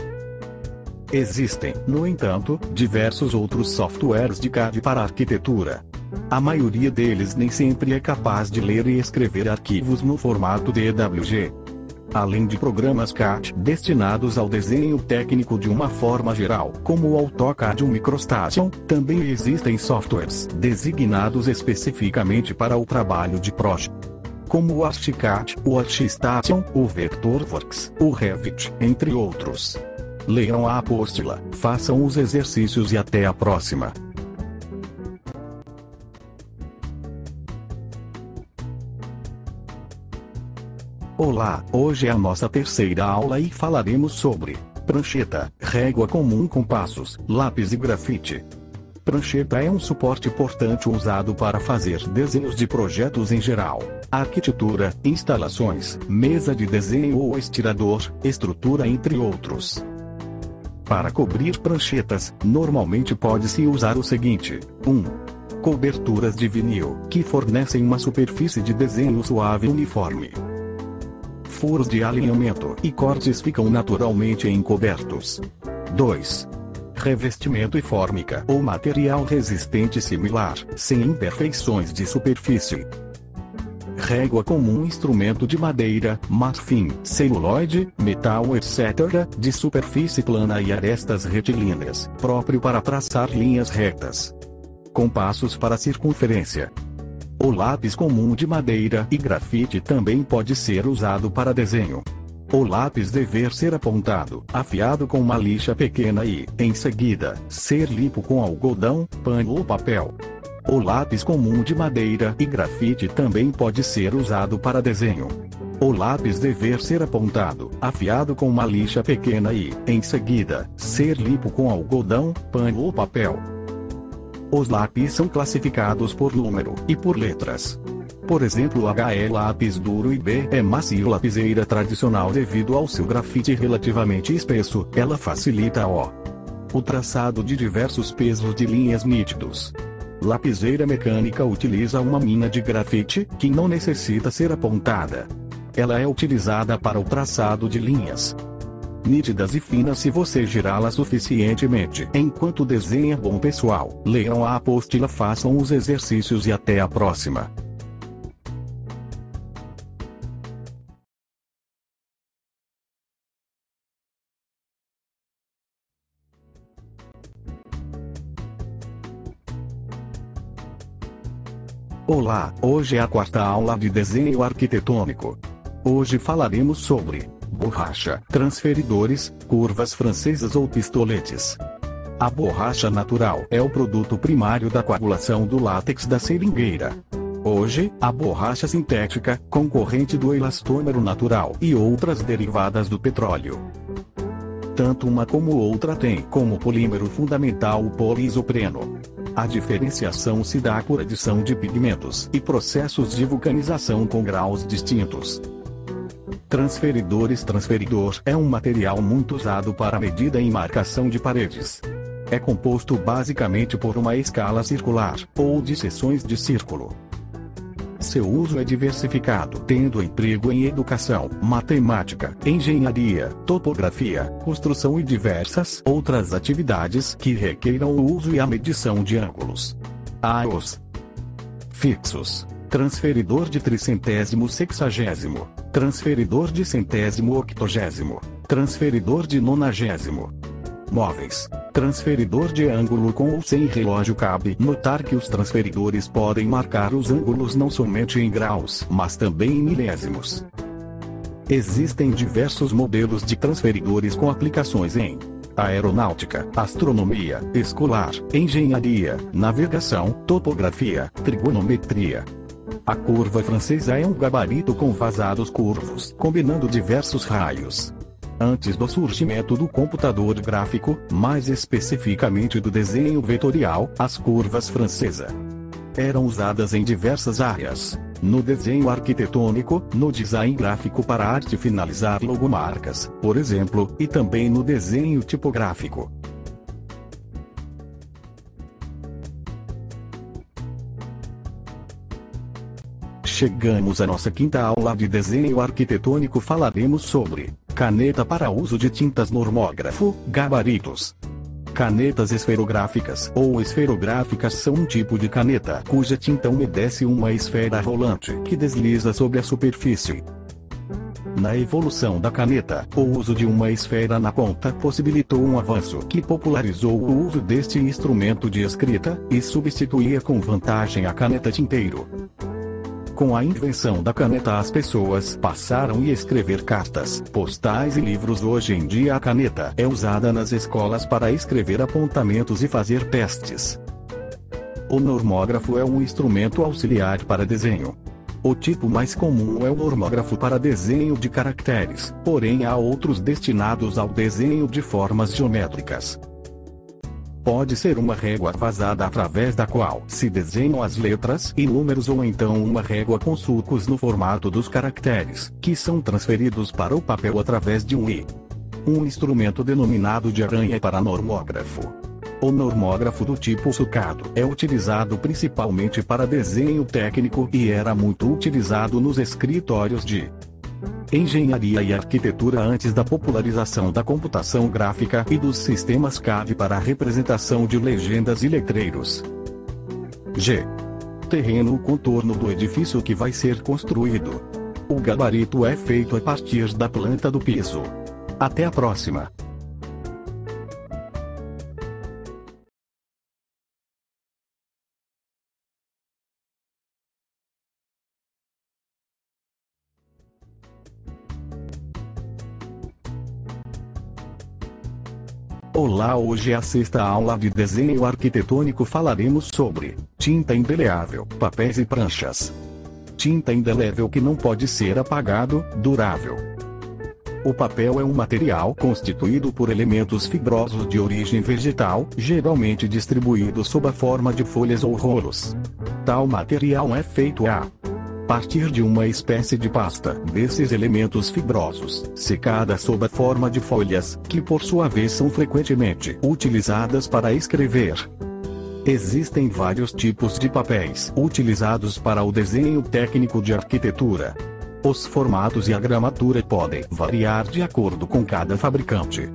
Existem, no entanto, diversos outros softwares de CAD para arquitetura. A maioria deles nem sempre é capaz de ler e escrever arquivos no formato DWG. Além de programas CAD destinados ao desenho técnico de uma forma geral, como o AutoCAD ou MicroStation, também existem softwares designados especificamente para o trabalho de projeto, como o ArchiCAD, o ArchiStation, o Vectorworks, o Revit, entre outros. Leiam a apostila, façam os exercícios e até a próxima. Olá, hoje é a nossa terceira aula e falaremos sobre prancheta, régua comum, compassos, lápis e grafite. Prancheta é um suporte portátil usado para fazer desenhos de projetos em geral, arquitetura, instalações, mesa de desenho ou estirador, estrutura, entre outros. Para cobrir pranchetas, normalmente pode-se usar o seguinte: 1. Coberturas de vinil, que fornecem uma superfície de desenho suave e uniforme. Furos de alinhamento e cortes ficam naturalmente encobertos. 2. Revestimento e fórmica ou material resistente similar, sem imperfeições de superfície. Régua comum, instrumento de madeira, marfim, celuloide, metal, etc., de superfície plana e arestas retilíneas, próprio para traçar linhas retas. Compassos para circunferência. O lápis comum de madeira e grafite também pode ser usado para desenho. O lápis deve ser apontado, afiado com uma lixa pequena e, em seguida, ser limpo com algodão, pano ou papel. O lápis comum de madeira e grafite também pode ser usado para desenho. O lápis deve ser apontado, afiado com uma lixa pequena e, em seguida, ser limpo com algodão, pano ou papel. Os lápis são classificados por número e por letras. Por exemplo, H é lápis duro e B é macio. Lapiseira tradicional. Devido ao seu grafite relativamente espesso, ela facilita o traçado de diversos pesos de linhas nítidos. Lapiseira mecânica utiliza uma mina de grafite, que não necessita ser apontada. Ela é utilizada para o traçado de linhas nítidas e finas se você girá-la suficientemente. Enquanto desenha, bom pessoal, leiam a apostila, façam os exercícios e até a próxima. Olá, hoje é a quarta aula de desenho arquitetônico. Hoje falaremos sobre borracha, transferidores, curvas francesas ou pistoletes. A borracha natural é o produto primário da coagulação do látex da seringueira. Hoje, a borracha sintética, concorrente do elastômero natural e outras derivadas do petróleo. Tanto uma como outra tem como polímero fundamental o poliisopreno. A diferenciação se dá por adição de pigmentos e processos de vulcanização com graus distintos. Transferidores. Transferidor é um material muito usado para medida e marcação de paredes. É composto basicamente por uma escala circular, ou de seções de círculo. Seu uso é diversificado, tendo emprego em educação, matemática, engenharia, topografia, construção e diversas outras atividades que requeiram o uso e a medição de ângulos. Há os fixos. Transferidor de tricentésimo sexagésimo, transferidor de centésimo octogésimo, transferidor de nonagésimo. Móveis. Transferidor de ângulo com ou sem relógio. Cabe notar que os transferidores podem marcar os ângulos não somente em graus, mas também em milésimos. Existem diversos modelos de transferidores com aplicações em aeronáutica, astronomia, escolar, engenharia, navegação, topografia, trigonometria. A curva francesa é um gabarito com vazados curvos, combinando diversos raios. Antes do surgimento do computador gráfico, mais especificamente do desenho vetorial, as curvas francesas eram usadas em diversas áreas. No desenho arquitetônico, no design gráfico para arte finalizar logomarcas, por exemplo, e também no desenho tipográfico. Chegamos à nossa quinta aula de desenho arquitetônico. Falaremos sobre caneta para uso de tintas normógrafo, gabaritos. Canetas esferográficas ou esferográficas são um tipo de caneta cuja tinta umedece uma esfera rolante que desliza sobre a superfície. Na evolução da caneta, o uso de uma esfera na ponta possibilitou um avanço que popularizou o uso deste instrumento de escrita, e substituía com vantagem a caneta tinteiro. Com a invenção da caneta, as pessoas passaram a escrever cartas, postais e livros. Hoje em dia a caneta é usada nas escolas para escrever apontamentos e fazer testes. O normógrafo é um instrumento auxiliar para desenho. O tipo mais comum é o normógrafo para desenho de caracteres, porém há outros destinados ao desenho de formas geométricas. Pode ser uma régua vazada através da qual se desenham as letras e números, ou então uma régua com sulcos no formato dos caracteres, que são transferidos para o papel através de um I. Um instrumento denominado de arranha para normógrafo. O normógrafo do tipo sulcado é utilizado principalmente para desenho técnico e era muito utilizado nos escritórios de engenharia e arquitetura antes da popularização da computação gráfica e dos sistemas CAD para a representação de legendas e letreiros. G. Terreno: o contorno do edifício que vai ser construído. O gabarito é feito a partir da planta do piso. Até a próxima. Olá, hoje é a sexta aula de desenho arquitetônico. Falaremos sobre tinta indeleável, papéis e pranchas. Tinta indelével que não pode ser apagado, durável. O papel é um material constituído por elementos fibrosos de origem vegetal, geralmente distribuídos sob a forma de folhas ou rolos. Tal material é feito a partir de uma espécie de pasta desses elementos fibrosos, secada sob a forma de folhas, que por sua vez são frequentemente utilizadas para escrever. Existem vários tipos de papéis utilizados para o desenho técnico de arquitetura. Os formatos e a gramatura podem variar de acordo com cada fabricante.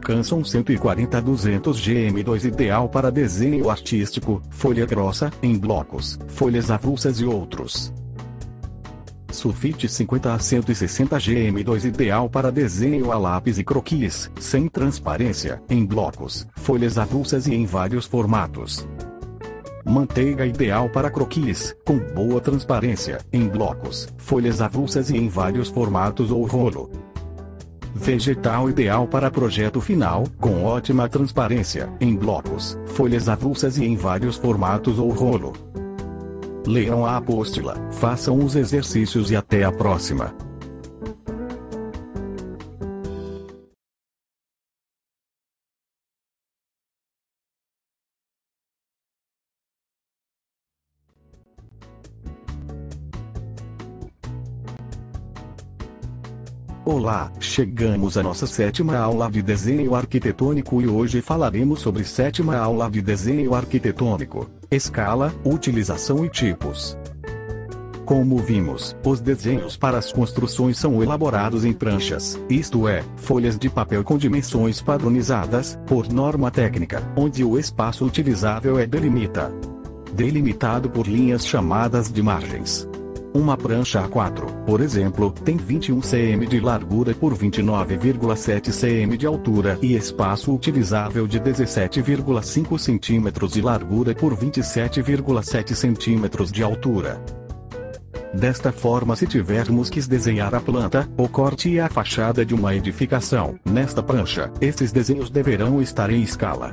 Canson 140-200 GM2 ideal para desenho artístico, folha grossa, em blocos, folhas avulsas e outros. Sulfite 50-160 GM2 ideal para desenho a lápis e croquis, sem transparência, em blocos, folhas avulsas e em vários formatos. Manteiga ideal para croquis, com boa transparência, em blocos, folhas avulsas e em vários formatos ou rolo. Vegetal ideal para projeto final, com ótima transparência, em blocos, folhas avulsas e em vários formatos ou rolo. Leiam a apostila, façam os exercícios e até a próxima. Olá, chegamos à nossa sétima aula de desenho arquitetônico e hoje falaremos sobre sétima aula de desenho arquitetônico, escala, utilização e tipos. Como vimos, os desenhos para as construções são elaborados em pranchas, isto é, folhas de papel com dimensões padronizadas, por norma técnica, onde o espaço utilizável é delimitado por linhas chamadas de margens. Uma prancha A4, por exemplo, tem 21 cm de largura por 29,7 cm de altura e espaço utilizável de 17,5 cm de largura por 27,7 cm de altura. Desta forma, se tivermos que desenhar a planta, o corte e a fachada de uma edificação, nesta prancha, esses desenhos deverão estar em escala.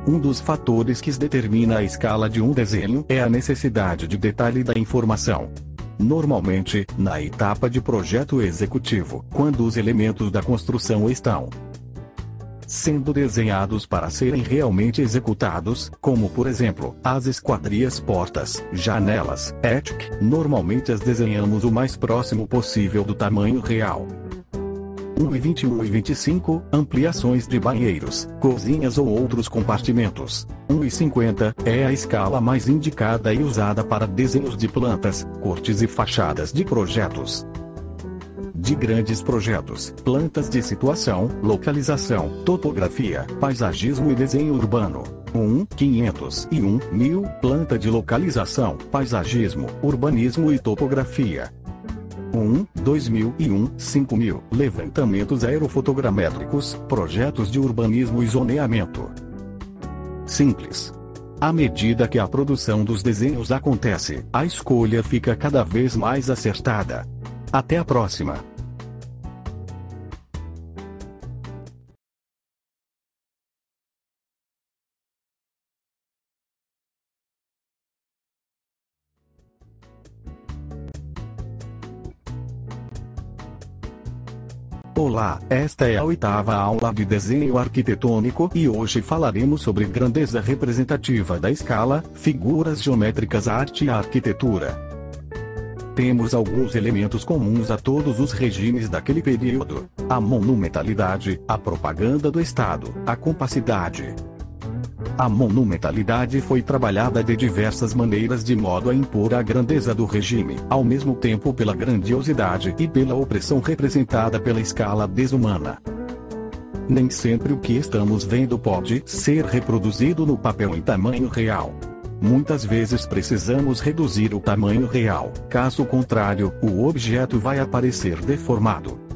Um dos fatores que determina a escala de um desenho é a necessidade de detalhe da informação. Normalmente, na etapa de projeto executivo, quando os elementos da construção estão sendo desenhados para serem realmente executados, como por exemplo, as esquadrias, portas, janelas, etc., normalmente as desenhamos o mais próximo possível do tamanho real. 1,21 e 25, ampliações de banheiros, cozinhas ou outros compartimentos. 1,50 é a escala mais indicada e usada para desenhos de plantas, cortes e fachadas de projetos. De grandes projetos, plantas de situação, localização, topografia, paisagismo e desenho urbano. 501.000, planta de localização, paisagismo, urbanismo e topografia. 2001, 5.000, levantamentos aerofotogramétricos, projetos de urbanismo e zoneamento. Simples. À medida que a produção dos desenhos acontece, a escolha fica cada vez mais acertada. Até a próxima! Olá, esta é a 8ª aula de desenho arquitetônico e hoje falaremos sobre grandeza representativa da escala, figuras geométricas, arte e arquitetura. Temos alguns elementos comuns a todos os regimes daquele período: a monumentalidade, a propaganda do Estado, a compacidade. A monumentalidade foi trabalhada de diversas maneiras de modo a impor a grandeza do regime, ao mesmo tempo pela grandiosidade e pela opressão representada pela escala desumana. Nem sempre o que estamos vendo pode ser reproduzido no papel em tamanho real. Muitas vezes precisamos reduzir o tamanho real, caso contrário, o objeto vai aparecer deformado.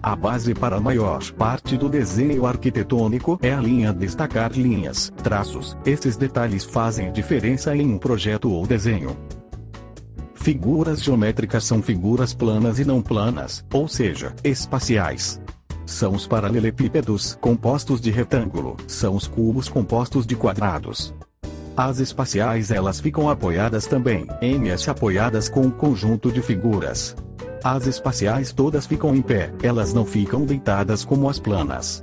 A base para a maior parte do desenho arquitetônico é a linha, destacar linhas, traços. Esses detalhes fazem diferença em um projeto ou desenho. Figuras geométricas são figuras planas e não planas, ou seja, espaciais. São os paralelepípedos compostos de retângulo, são os cubos compostos de quadrados. As espaciais elas ficam apoiadas também, MS apoiadas com um conjunto de figuras. As espaciais todas ficam em pé, elas não ficam deitadas como as planas.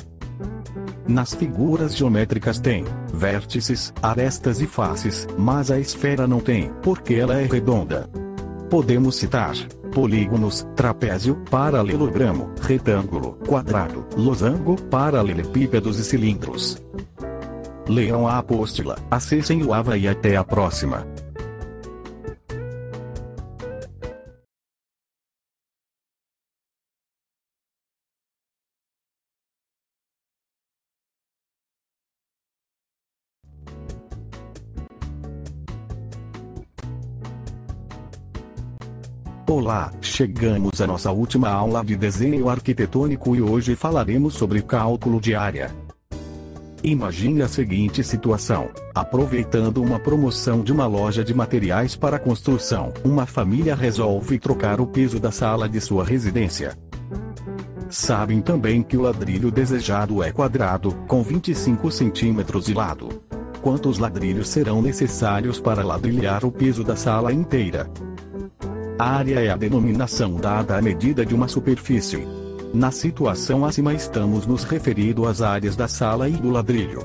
Nas figuras geométricas tem vértices, arestas e faces, mas a esfera não tem, porque ela é redonda. Podemos citar polígonos, trapézio, paralelogramo, retângulo, quadrado, losango, paralelepípedos e cilindros. Leiam a apostila, acessem o AVA e até a próxima. Olá, chegamos à nossa última aula de desenho arquitetônico e hoje falaremos sobre cálculo de área. Imagine a seguinte situação: aproveitando uma promoção de uma loja de materiais para construção, uma família resolve trocar o piso da sala de sua residência. Sabem também que o ladrilho desejado é quadrado, com 25 centímetros de lado. Quantos ladrilhos serão necessários para ladrilhar o piso da sala inteira? A área é a denominação dada à medida de uma superfície. Na situação acima estamos nos referindo às áreas da sala e do ladrilho.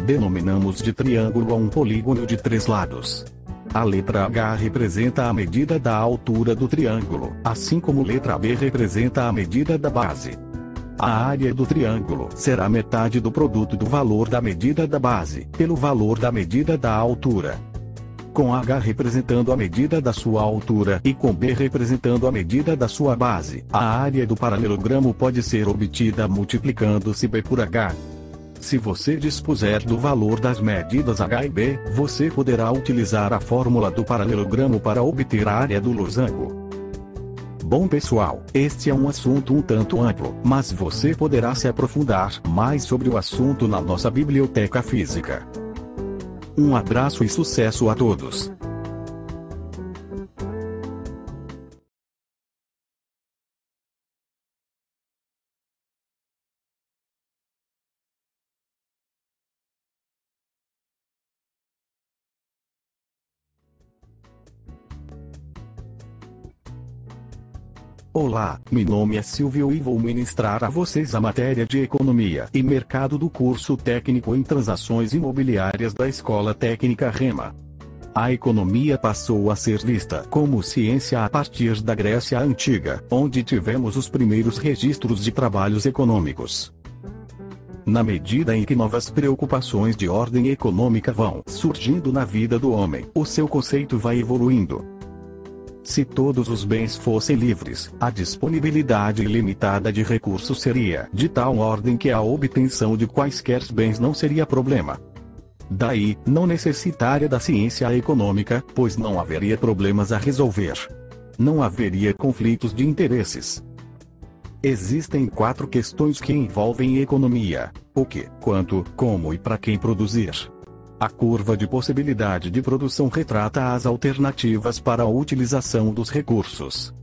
Denominamos de triângulo a um polígono de 3 lados. A letra H representa a medida da altura do triângulo, assim como letra B representa a medida da base. A área do triângulo será metade do produto do valor da medida da base, pelo valor da medida da altura. Com H representando a medida da sua altura e com B representando a medida da sua base, a área do paralelogramo pode ser obtida multiplicando-se B por H. Se você dispuser do valor das medidas H e B, você poderá utilizar a fórmula do paralelogramo para obter a área do losango. Bom pessoal, este é um assunto um tanto amplo, mas você poderá se aprofundar mais sobre o assunto na nossa biblioteca física. Um abraço e sucesso a todos! Olá, meu nome é Silvio e vou ministrar a vocês a matéria de Economia e Mercado do curso técnico em Transações Imobiliárias da Escola Técnica REMA. A economia passou a ser vista como ciência a partir da Grécia Antiga, onde tivemos os primeiros registros de trabalhos econômicos. Na medida em que novas preocupações de ordem econômica vão surgindo na vida do homem, o seu conceito vai evoluindo. Se todos os bens fossem livres, a disponibilidade ilimitada de recursos seria de tal ordem que a obtenção de quaisquer bens não seria problema. Daí, não necessitaria da ciência econômica, pois não haveria problemas a resolver. Não haveria conflitos de interesses. Existem 4 questões que envolvem economia: o que, quanto, como e para quem produzir. A curva de possibilidade de produção retrata as alternativas para a utilização dos recursos.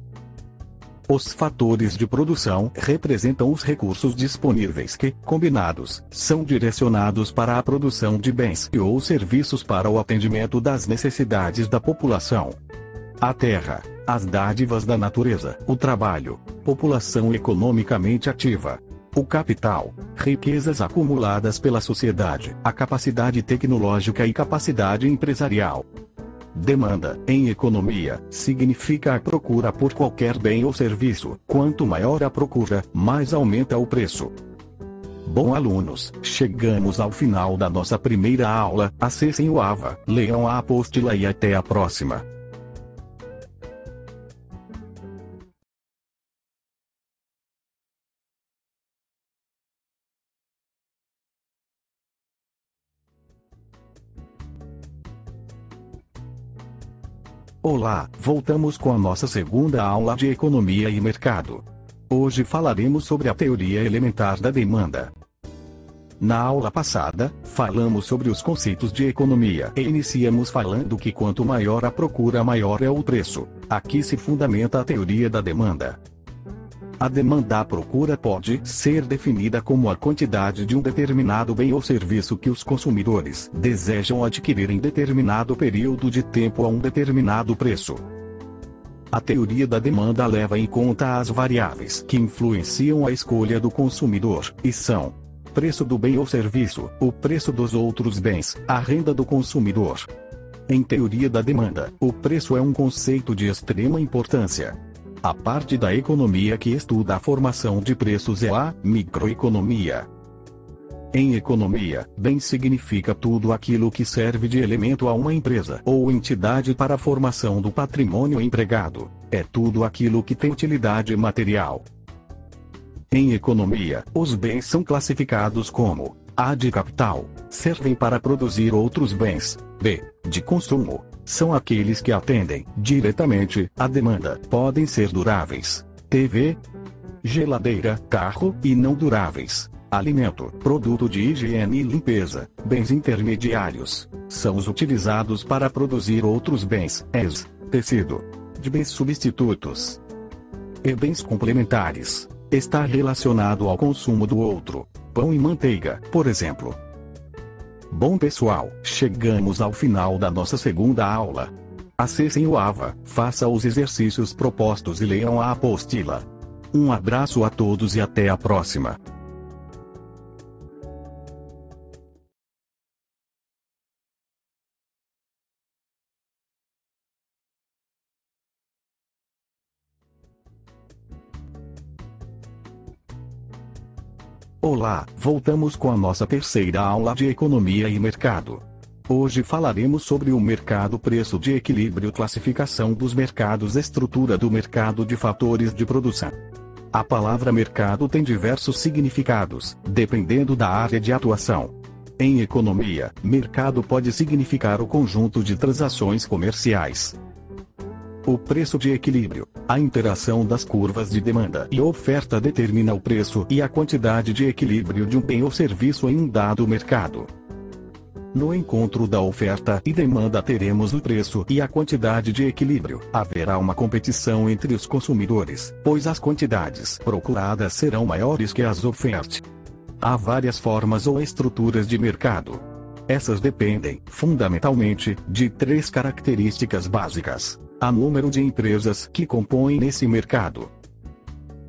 Os fatores de produção representam os recursos disponíveis que, combinados, são direcionados para a produção de bens ou serviços para o atendimento das necessidades da população. A terra, as dádivas da natureza, o trabalho, população economicamente ativa. O capital, riquezas acumuladas pela sociedade, a capacidade tecnológica e capacidade empresarial. Demanda, em economia, significa a procura por qualquer bem ou serviço. Quanto maior a procura, mais aumenta o preço. Bom alunos, chegamos ao final da nossa primeira aula. Acessem o AVA, leiam a apostila e até a próxima. Olá, voltamos com a nossa segunda aula de Economia e Mercado. Hoje falaremos sobre a teoria elementar da demanda. Na aula passada, falamos sobre os conceitos de economia e iniciamos falando que quanto maior a procura, maior é o preço. Aqui se fundamenta a teoria da demanda. A demanda à procura pode ser definida como a quantidade de um determinado bem ou serviço que os consumidores desejam adquirir em determinado período de tempo a um determinado preço. A teoria da demanda leva em conta as variáveis que influenciam a escolha do consumidor, e são: preço do bem ou serviço, o preço dos outros bens, a renda do consumidor. Em teoria da demanda, o preço é um conceito de extrema importância. A parte da economia que estuda a formação de preços é a microeconomia. Em economia, bem significa tudo aquilo que serve de elemento a uma empresa ou entidade para a formação do patrimônio empregado. É tudo aquilo que tem utilidade material. Em economia, os bens são classificados como: A, de capital, servem para produzir outros bens; B, de consumo, são aqueles que atendem diretamente à demanda, podem ser duráveis, TV, geladeira, carro, e não duráveis, alimento, produto de higiene e limpeza. Bens intermediários, são os utilizados para produzir outros bens, tecido, de bens substitutos. E bens complementares, está relacionado ao consumo do outro, pão e manteiga, por exemplo. Bom pessoal, chegamos ao final da nossa segunda aula. Acessem o AVA, façam os exercícios propostos e leiam a apostila. Um abraço a todos e até a próxima. Olá, voltamos com a nossa terceira aula de Economia e Mercado. Hoje falaremos sobre o mercado, preço de equilíbrio, classificação dos mercados, estrutura do mercado, de fatores de produção. A palavra mercado tem diversos significados, dependendo da área de atuação. Em economia, mercado pode significar o conjunto de transações comerciais. O preço de equilíbrio, a interação das curvas de demanda e oferta determina o preço e a quantidade de equilíbrio de um bem ou serviço em um dado mercado. No encontro da oferta e demanda teremos o preço e a quantidade de equilíbrio. Haverá uma competição entre os consumidores, pois as quantidades procuradas serão maiores que as ofertas. Há várias formas ou estruturas de mercado. Essas dependem, fundamentalmente, de 3 características básicas: a número de empresas que compõem nesse mercado,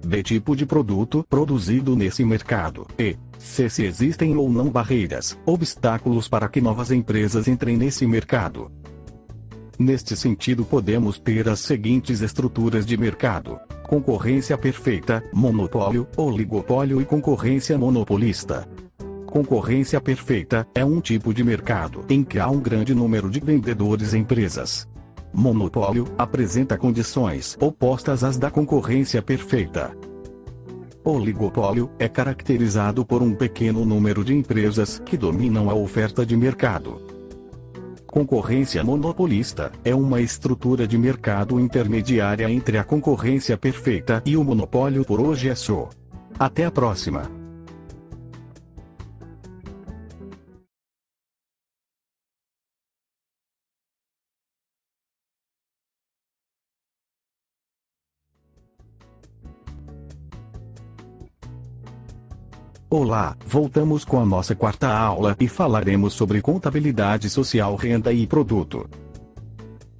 B, tipo de produto produzido nesse mercado, e C, se existem ou não barreiras, obstáculos para que novas empresas entrem nesse mercado. Neste sentido, podemos ter as seguintes estruturas de mercado: concorrência perfeita, monopólio, oligopólio e concorrência monopolista. Concorrência perfeita é um tipo de mercado em que há um grande número de vendedores e empresas. Monopólio apresenta condições opostas às da concorrência perfeita. Oligopólio é caracterizado por um pequeno número de empresas que dominam a oferta de mercado. Concorrência monopolista é uma estrutura de mercado intermediária entre a concorrência perfeita e o monopólio. Por hoje é só. Até a próxima. Olá, voltamos com a nossa quarta aula e falaremos sobre contabilidade social, renda e produto.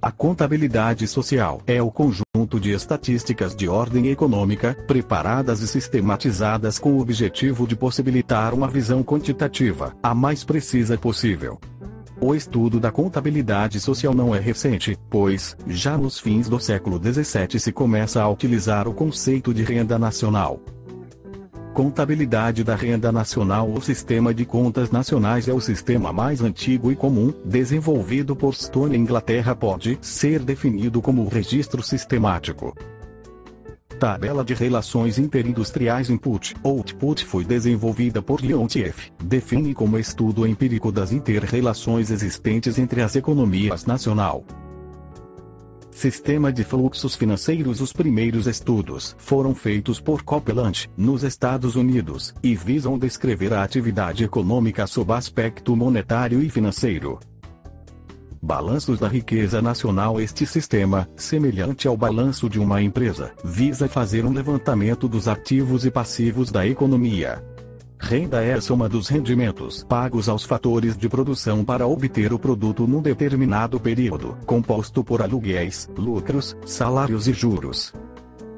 A contabilidade social é o conjunto de estatísticas de ordem econômica, preparadas e sistematizadas com o objetivo de possibilitar uma visão quantitativa, a mais precisa possível. O estudo da contabilidade social não é recente, pois, já nos fins do século XVII se começa a utilizar o conceito de renda nacional. Contabilidade da renda nacional. O sistema de contas nacionais é o sistema mais antigo e comum, desenvolvido por Stone, Inglaterra. Pode ser definido como o registro sistemático. Tabela de relações interindustriais. Input-Output foi desenvolvida por Leontief. Define como estudo empírico das inter-relações existentes entre as economias nacional. Sistema de fluxos financeiros. Os primeiros estudos foram feitos por Copeland, nos Estados Unidos, e visam descrever a atividade econômica sob aspecto monetário e financeiro. Balanços da riqueza nacional. Este sistema, semelhante ao balanço de uma empresa, visa fazer um levantamento dos ativos e passivos da economia. Renda é a soma dos rendimentos pagos aos fatores de produção para obter o produto num determinado período, composto por aluguéis, lucros, salários e juros.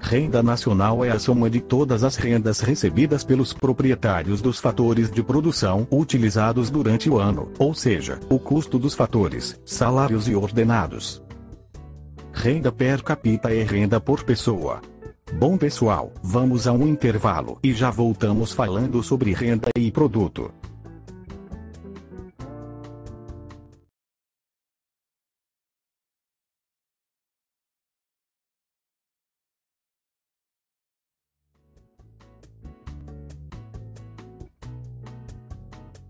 Renda nacional é a soma de todas as rendas recebidas pelos proprietários dos fatores de produção utilizados durante o ano, ou seja, o custo dos fatores, salários e ordenados. Renda per capita é renda por pessoa. Bom pessoal, vamos a um intervalo e já voltamos falando sobre renda e produto.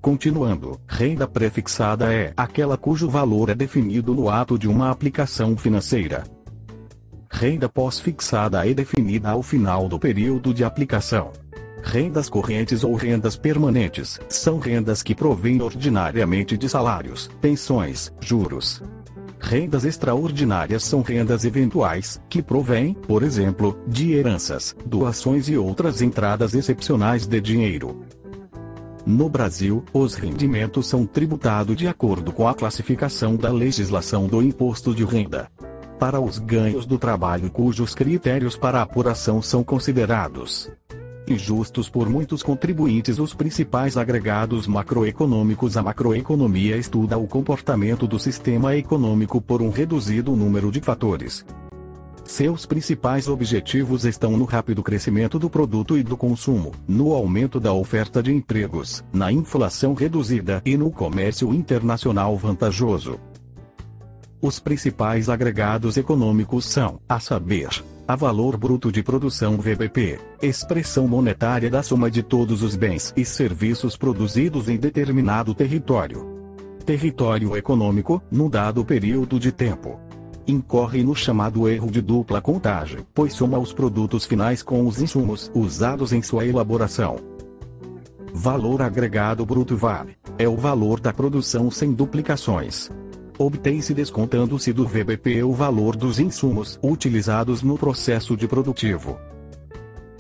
Continuando, renda prefixada é aquela cujo valor é definido no ato de uma aplicação financeira. Renda pós-fixada é definida ao final do período de aplicação. Rendas correntes ou rendas permanentes são rendas que provêm ordinariamente de salários, pensões, juros. Rendas extraordinárias são rendas eventuais, que provêm, por exemplo, de heranças, doações e outras entradas excepcionais de dinheiro. No Brasil, os rendimentos são tributados de acordo com a classificação da legislação do imposto de renda. Para os ganhos do trabalho cujos critérios para apuração são considerados injustos por muitos contribuintes, os principais agregados macroeconômicos. A macroeconomia estuda o comportamento do sistema econômico por um reduzido número de fatores. Seus principais objetivos estão no rápido crescimento do produto e do consumo, no aumento da oferta de empregos, na inflação reduzida e no comércio internacional vantajoso. Os principais agregados econômicos são, a saber, a valor bruto de produção (VBP), expressão monetária da soma de todos os bens e serviços produzidos em determinado território. Território econômico, num dado período de tempo, incorre no chamado erro de dupla contagem, pois soma os produtos finais com os insumos usados em sua elaboração. Valor agregado bruto (VAB) é o valor da produção sem duplicações. Obtém-se descontando-se do VBP o valor dos insumos utilizados no processo de produtivo.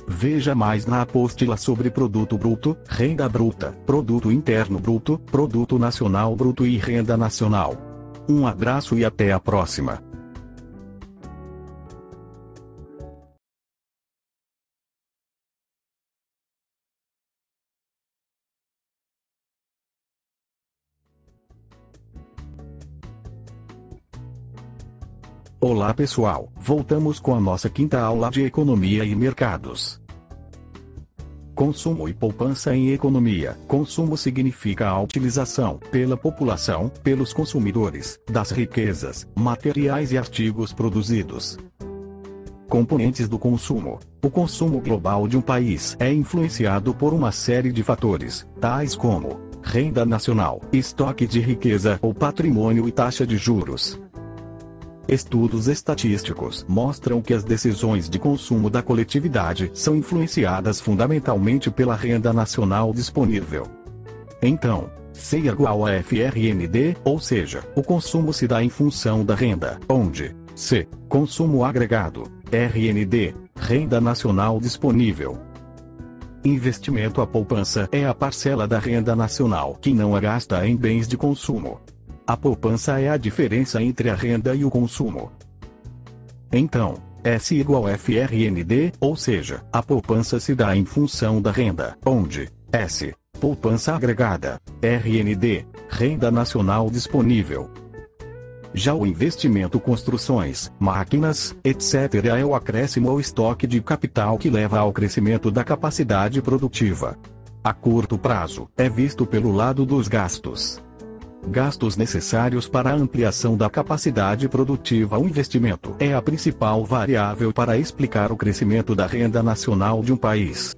Veja mais na apostila sobre produto bruto, renda bruta, produto interno bruto, produto nacional bruto e renda nacional. Um abraço e até a próxima. Olá pessoal, voltamos com a nossa quinta aula de Economia e Mercados. Consumo e poupança em economia. Consumo significa a utilização, pela população, pelos consumidores, das riquezas, materiais e artigos produzidos. Componentes do consumo. O consumo global de um país é influenciado por uma série de fatores, tais como renda nacional, estoque de riqueza ou patrimônio e taxa de juros. Estudos estatísticos mostram que as decisões de consumo da coletividade são influenciadas fundamentalmente pela renda nacional disponível. Então, C igual a FRND, ou seja, o consumo se dá em função da renda, onde C, consumo agregado, RND, renda nacional disponível. Investimento. A poupança é a parcela da renda nacional que não é gasta em bens de consumo. A poupança é a diferença entre a renda e o consumo. Então, S igual a FRND, ou seja, a poupança se dá em função da renda, onde S, poupança agregada, RND, renda nacional disponível. Já o investimento, construções, máquinas, etc. é o acréscimo ao estoque de capital que leva ao crescimento da capacidade produtiva. A curto prazo, é visto pelo lado dos gastos. Gastos necessários para a ampliação da capacidade produtiva. O investimento é a principal variável para explicar o crescimento da renda nacional de um país.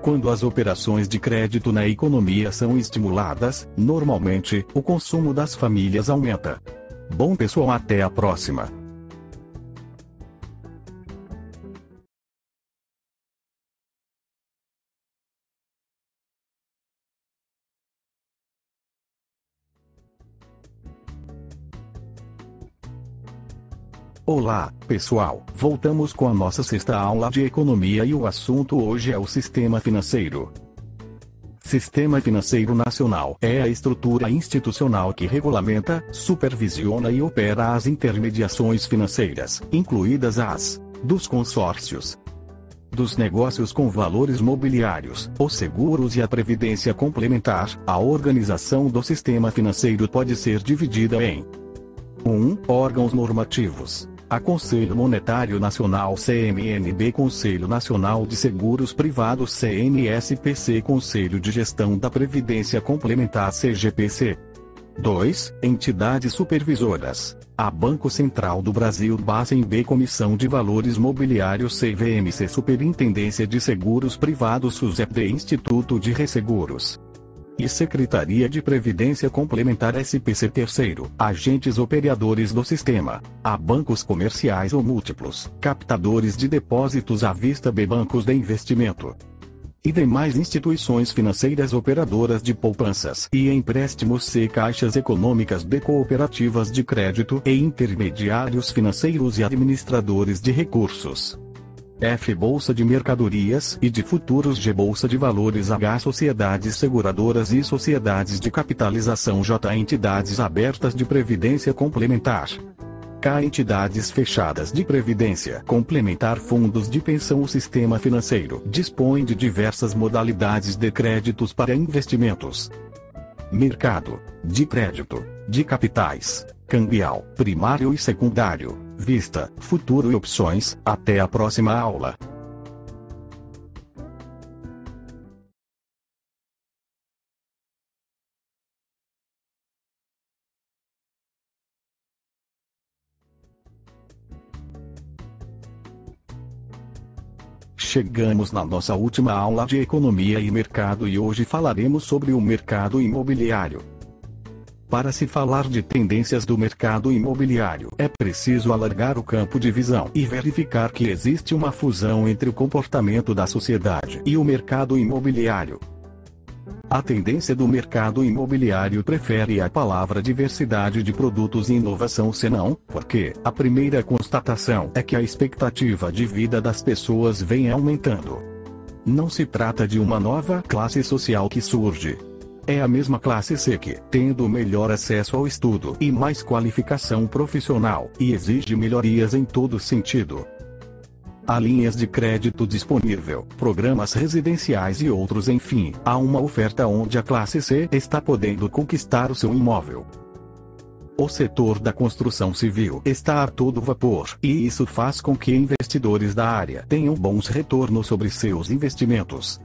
Quando as operações de crédito na economia são estimuladas, normalmente, o consumo das famílias aumenta. Bom pessoal, até a próxima. Olá, pessoal, voltamos com a nossa sexta aula de economia e o assunto hoje é o sistema financeiro. Sistema financeiro nacional é a estrutura institucional que regulamenta, supervisiona e opera as intermediações financeiras, incluídas as dos consórcios, dos negócios com valores mobiliários, os seguros e a previdência complementar. A organização do sistema financeiro pode ser dividida em 1. Órgãos normativos. A Conselho Monetário Nacional CMNB, Conselho Nacional de Seguros Privados CNSPC, Conselho de Gestão da Previdência Complementar CGPC. 2. Entidades supervisoras. A Banco Central do Brasil BACEN-B, Comissão de Valores Mobiliários CVMC, Superintendência de Seguros Privados SUSEP-D, Instituto de Resseguros e Secretaria de Previdência Complementar SPC. 3. Agentes operadores do sistema. A bancos comerciais ou múltiplos, captadores de depósitos à vista B, bancos de investimento e demais instituições financeiras operadoras de poupanças e empréstimos. C. Caixas econômicas D, cooperativas de crédito e intermediários financeiros e administradores de recursos. F. Bolsa de mercadorias e de futuros. G. Bolsa de valores. H. Sociedades seguradoras e sociedades de capitalização. J. Entidades abertas de previdência complementar. K. Entidades fechadas de previdência complementar. Fundos de pensão. O sistema financeiro dispõe de diversas modalidades de créditos para investimentos. Mercado de crédito, de capitais, cambial, primário e secundário, vista, futuro e opções. Até a próxima aula. Chegamos na nossa última aula de economia e mercado e hoje falaremos sobre o mercado imobiliário. Para se falar de tendências do mercado imobiliário, é preciso alargar o campo de visão e verificar que existe uma fusão entre o comportamento da sociedade e o mercado imobiliário. A tendência do mercado imobiliário prefere a palavra diversidade de produtos e inovação, senão, porque a primeira constatação é que a expectativa de vida das pessoas vem aumentando. Não se trata de uma nova classe social que surge. É a mesma classe C que, tendo melhor acesso ao estudo e mais qualificação profissional, e exige melhorias em todo sentido. Há linhas de crédito disponível, programas residenciais e outros, enfim, há uma oferta onde a classe C está podendo conquistar o seu imóvel. O setor da construção civil está a todo vapor, e isso faz com que investidores da área tenham bons retornos sobre seus investimentos.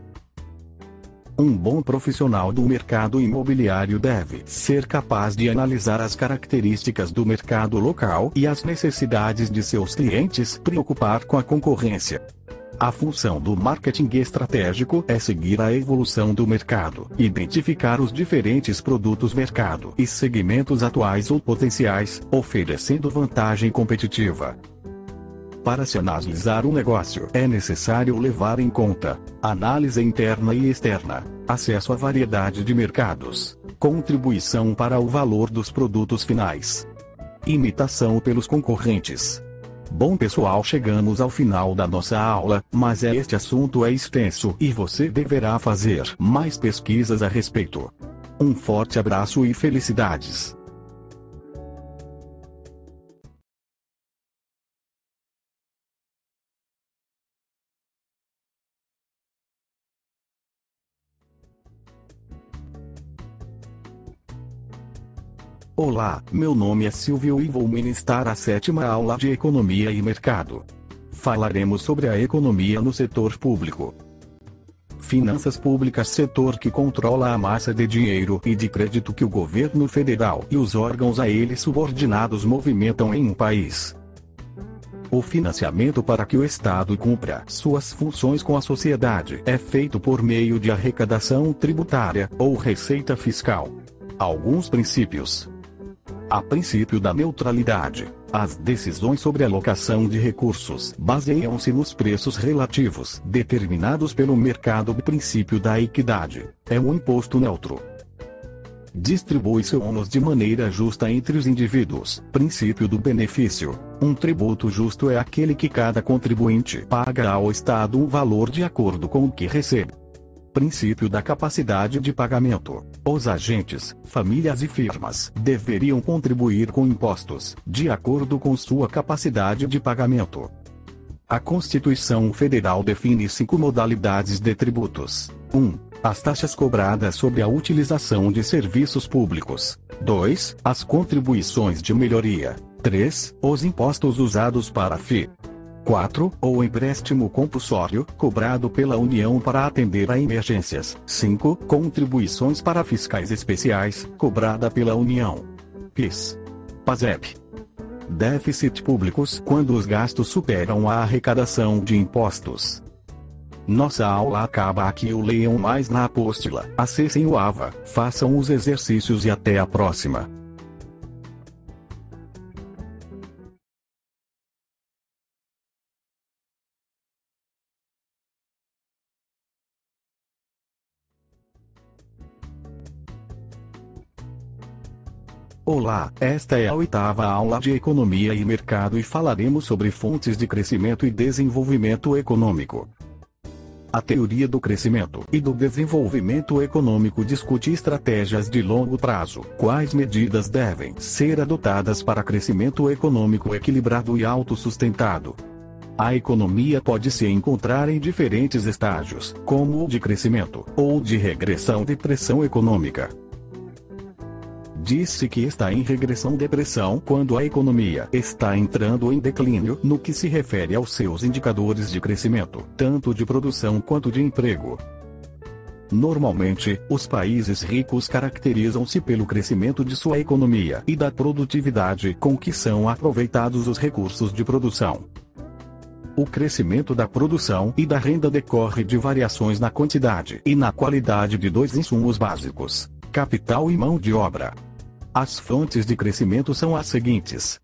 Um bom profissional do mercado imobiliário deve ser capaz de analisar as características do mercado local e as necessidades de seus clientes, preocupar com a concorrência. A função do marketing estratégico é seguir a evolução do mercado, identificar os diferentes produtos mercado e segmentos atuais ou potenciais, oferecendo vantagem competitiva. Para se analisar um negócio, é necessário levar em conta análise interna e externa, acesso à variedade de mercados, contribuição para o valor dos produtos finais, imitação pelos concorrentes. Bom pessoal, chegamos ao final da nossa aula, mas este assunto é extenso e você deverá fazer mais pesquisas a respeito. Um forte abraço e felicidades! Olá, meu nome é Silvio e vou ministrar a 7ª aula de Economia e Mercado. Falaremos sobre a economia no setor público. Finanças públicas, setor que controla a massa de dinheiro e de crédito que o governo federal e os órgãos a ele subordinados movimentam em um país. O financiamento para que o Estado cumpra suas funções com a sociedade é feito por meio de arrecadação tributária ou receita fiscal. Alguns princípios. A princípio da neutralidade. As decisões sobre alocação de recursos baseiam-se nos preços relativos determinados pelo mercado. O princípio da equidade. É um imposto neutro. Distribui-se o ônus de maneira justa entre os indivíduos. Princípio do benefício. Um tributo justo é aquele que cada contribuinte paga ao Estado um valor de acordo com o que recebe. Princípio da capacidade de pagamento. Os agentes, famílias e firmas deveriam contribuir com impostos, de acordo com sua capacidade de pagamento. A Constituição Federal define 5 modalidades de tributos. 1. As taxas cobradas sobre a utilização de serviços públicos. 2. As contribuições de melhoria. 3. Os impostos usados para FII. 4. O empréstimo compulsório, cobrado pela União para atender a emergências. 5. Contribuições para fiscais especiais, cobrada pela União. PIS. PASEP. Déficit públicos, quando os gastos superam a arrecadação de impostos. Nossa aula acaba aqui. Leiam mais na apostila, acessem o AVA, façam os exercícios e até a próxima. Olá, esta é a 8ª aula de Economia e Mercado e falaremos sobre fontes de crescimento e desenvolvimento econômico. A teoria do crescimento e do desenvolvimento econômico discute estratégias de longo prazo. Quais medidas devem ser adotadas para crescimento econômico equilibrado e autossustentado? A economia pode se encontrar em diferentes estágios, como o de crescimento ou de regressão-depressão econômica. Diz-se que está em regressão-depressão quando a economia está entrando em declínio no que se refere aos seus indicadores de crescimento, tanto de produção quanto de emprego. Normalmente, os países ricos caracterizam-se pelo crescimento de sua economia e da produtividade com que são aproveitados os recursos de produção. O crescimento da produção e da renda decorre de variações na quantidade e na qualidade de 2 insumos básicos: capital e mão de obra. As fontes de crescimento são as seguintes: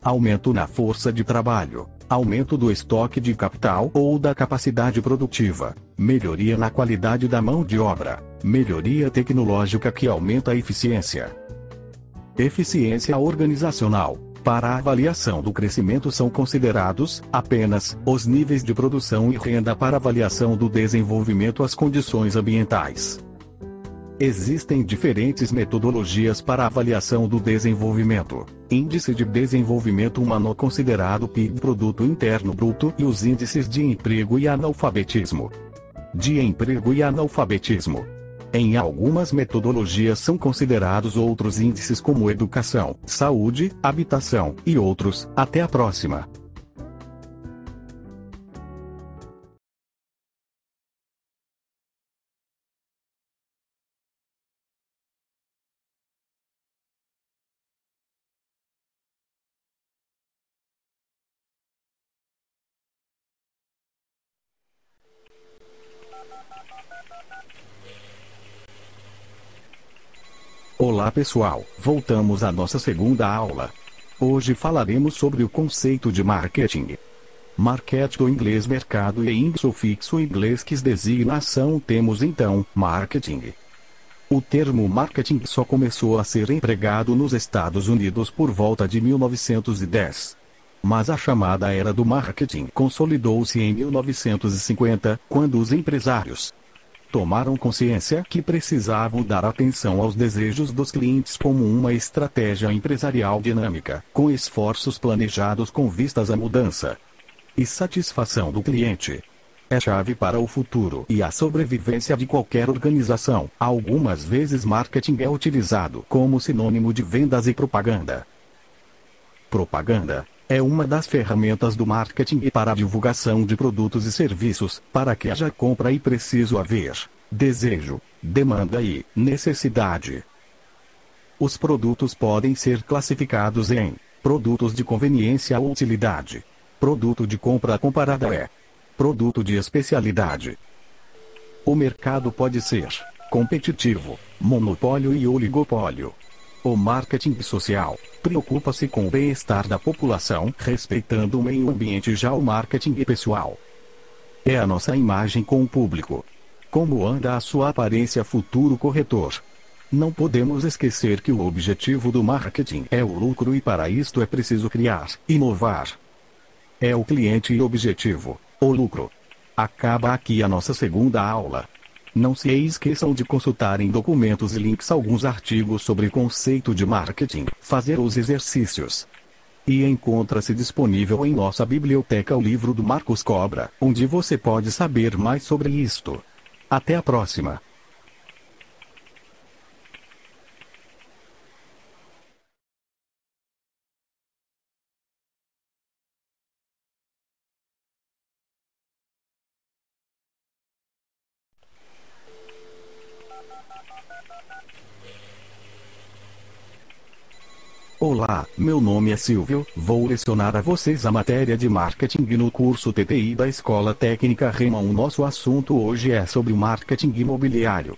aumento na força de trabalho, aumento do estoque de capital ou da capacidade produtiva, melhoria na qualidade da mão de obra, melhoria tecnológica que aumenta a eficiência. Eficiência organizacional. Para a avaliação do crescimento são considerados apenas os níveis de produção e renda. Para avaliação do desenvolvimento, as condições ambientais. Existem diferentes metodologias para a avaliação do desenvolvimento. Índice de Desenvolvimento Humano considerado PIB, Produto Interno Bruto, e os índices de emprego e analfabetismo. De emprego e analfabetismo. Em algumas metodologias são considerados outros índices como educação, saúde, habitação e outros. Até a próxima. Olá pessoal, voltamos à nossa segunda aula. Hoje falaremos sobre o conceito de marketing. Market do inglês mercado e em sufixo inglês que designa ação temos então, marketing. O termo marketing só começou a ser empregado nos Estados Unidos por volta de 1910. Mas a chamada era do marketing consolidou-se em 1950, quando os empresários tomaram consciência que precisavam dar atenção aos desejos dos clientes como uma estratégia empresarial dinâmica, com esforços planejados com vistas à mudança e satisfação do cliente. É chave para o futuro e a sobrevivência de qualquer organização. Algumas vezes marketing é utilizado como sinônimo de vendas e propaganda. Propaganda é uma das ferramentas do marketing para a divulgação de produtos e serviços, para que haja compra e preciso haver desejo, demanda e necessidade. Os produtos podem ser classificados em produtos de conveniência ou utilidade, produto de compra comparada e produto de especialidade. O mercado pode ser competitivo, monopólio e oligopólio. O marketing social preocupa-se com o bem-estar da população, respeitando o meio ambiente. Já o marketing pessoal é a nossa imagem com o público. Como anda a sua aparência, futuro corretor? Não podemos esquecer que o objetivo do marketing é o lucro e para isto é preciso criar, inovar. É o cliente e objetivo, o lucro. Acaba aqui a nossa segunda aula. Não se esqueçam de consultar em documentos e links alguns artigos sobre conceito de marketing, fazer os exercícios. E encontra-se disponível em nossa biblioteca o livro do Marcos Cobra, onde você pode saber mais sobre isto. Até a próxima! Olá, meu nome é Silvio, vou lecionar a vocês a matéria de marketing no curso TTI da Escola Técnica Rema 1. Nosso assunto hoje é sobre o marketing imobiliário.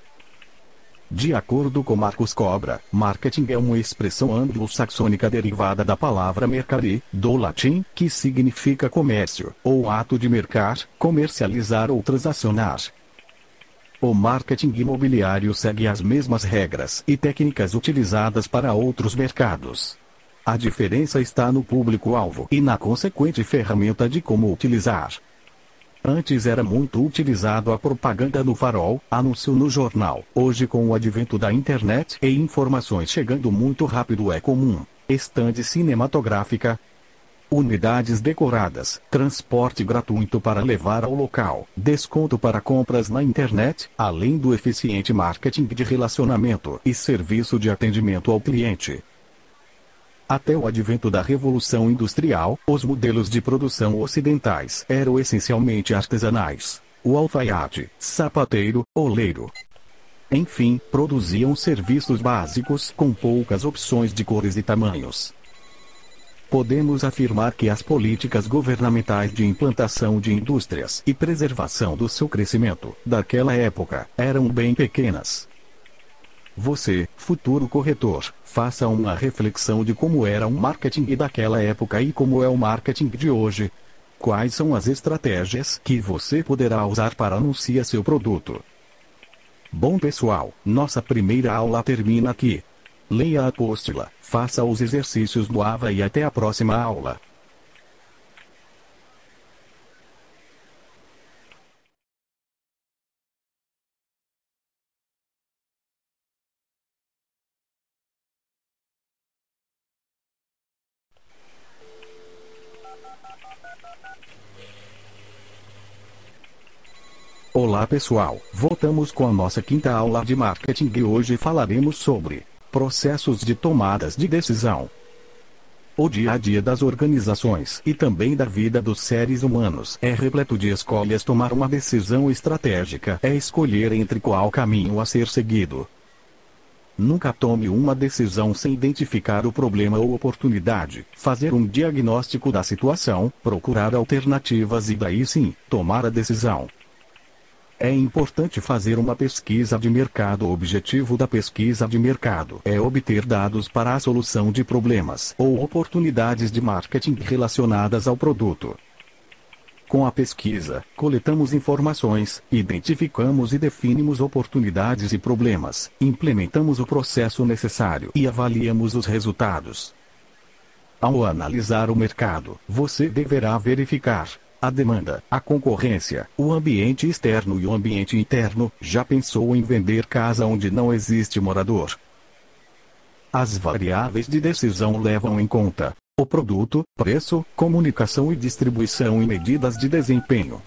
De acordo com Marcos Cobra, marketing é uma expressão anglo-saxônica derivada da palavra mercare, do latim, que significa comércio, ou ato de mercar, comercializar ou transacionar. O marketing imobiliário segue as mesmas regras e técnicas utilizadas para outros mercados. A diferença está no público-alvo e na consequente ferramenta de como utilizar. Antes era muito utilizado a propaganda no farol, anúncio no jornal. Hoje, com o advento da internet e informações chegando muito rápido, é comum estande cinematográfica, unidades decoradas, transporte gratuito para levar ao local, desconto para compras na internet, além do eficiente marketing de relacionamento e serviço de atendimento ao cliente. Até o advento da Revolução Industrial, os modelos de produção ocidentais eram essencialmente artesanais. O alfaiate, sapateiro, oleiro, enfim, produziam serviços básicos com poucas opções de cores e tamanhos. Podemos afirmar que as políticas governamentais de implantação de indústrias e preservação do seu crescimento, daquela época, eram bem pequenas. Você, futuro corretor, faça uma reflexão de como era o marketing daquela época e como é o marketing de hoje. Quais são as estratégias que você poderá usar para anunciar seu produto? Bom pessoal, nossa primeira aula termina aqui. Leia a apóstila, faça os exercícios no AVA e até a próxima aula. Olá pessoal, voltamos com a nossa quinta aula de marketing e hoje falaremos sobre processos de tomadas de decisão. O dia a dia das organizações e também da vida dos seres humanos é repleto de escolhas. Tomar uma decisão estratégica é escolher entre qual caminho a ser seguido. Nunca tome uma decisão sem identificar o problema ou oportunidade, fazer um diagnóstico da situação, procurar alternativas e daí sim, tomar a decisão. É importante fazer uma pesquisa de mercado. O objetivo da pesquisa de mercado é obter dados para a solução de problemas ou oportunidades de marketing relacionadas ao produto. Com a pesquisa, coletamos informações, identificamos e definimos oportunidades e problemas, implementamos o processo necessário e avaliamos os resultados. Ao analisar o mercado, você deverá verificar a demanda, a concorrência, o ambiente externo e o ambiente interno. Já pensou em vender casa onde não existe morador? As variáveis de decisão levam em conta o produto, preço, comunicação e distribuição e medidas de desempenho.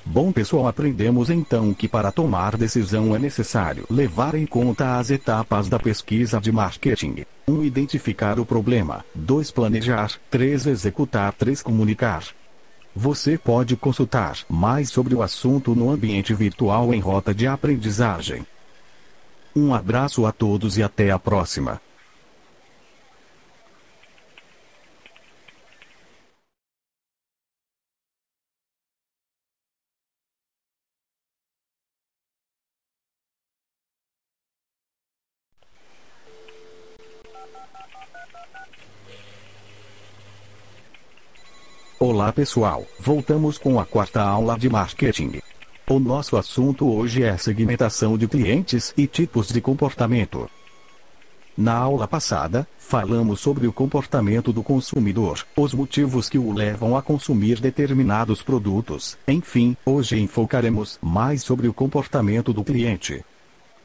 Bom pessoal, aprendemos então que para tomar decisão é necessário levar em conta as etapas da pesquisa de marketing. 1. Identificar o problema. 2. Planejar. 3. Executar. 3. Comunicar. Você pode consultar mais sobre o assunto no ambiente virtual em Rota de Aprendizagem. Um abraço a todos e até a próxima. Olá pessoal, voltamos com a quarta aula de marketing. O nosso assunto hoje é segmentação de clientes e tipos de comportamento. Na aula passada, falamos sobre o comportamento do consumidor, os motivos que o levam a consumir determinados produtos. Enfim, hoje enfocaremos mais sobre o comportamento do cliente.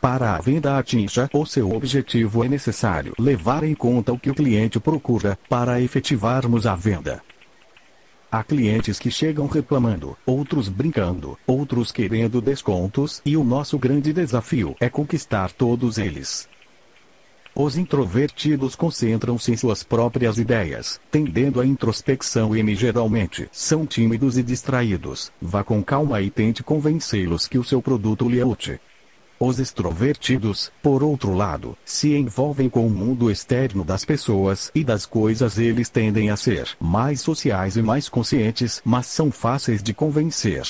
Para a venda atinja o seu objetivo, é necessário levar em conta o que o cliente procura para efetivarmos a venda. Há clientes que chegam reclamando, outros brincando, outros querendo descontos, e o nosso grande desafio é conquistar todos eles. Os introvertidos concentram-se em suas próprias ideias, tendendo à introspecção e geralmente são tímidos e distraídos. Vá com calma e tente convencê-los que o seu produto lhe é útil. Os extrovertidos, por outro lado, se envolvem com o mundo externo das pessoas e das coisas. Eles tendem a ser mais sociais e mais conscientes, mas são fáceis de convencer.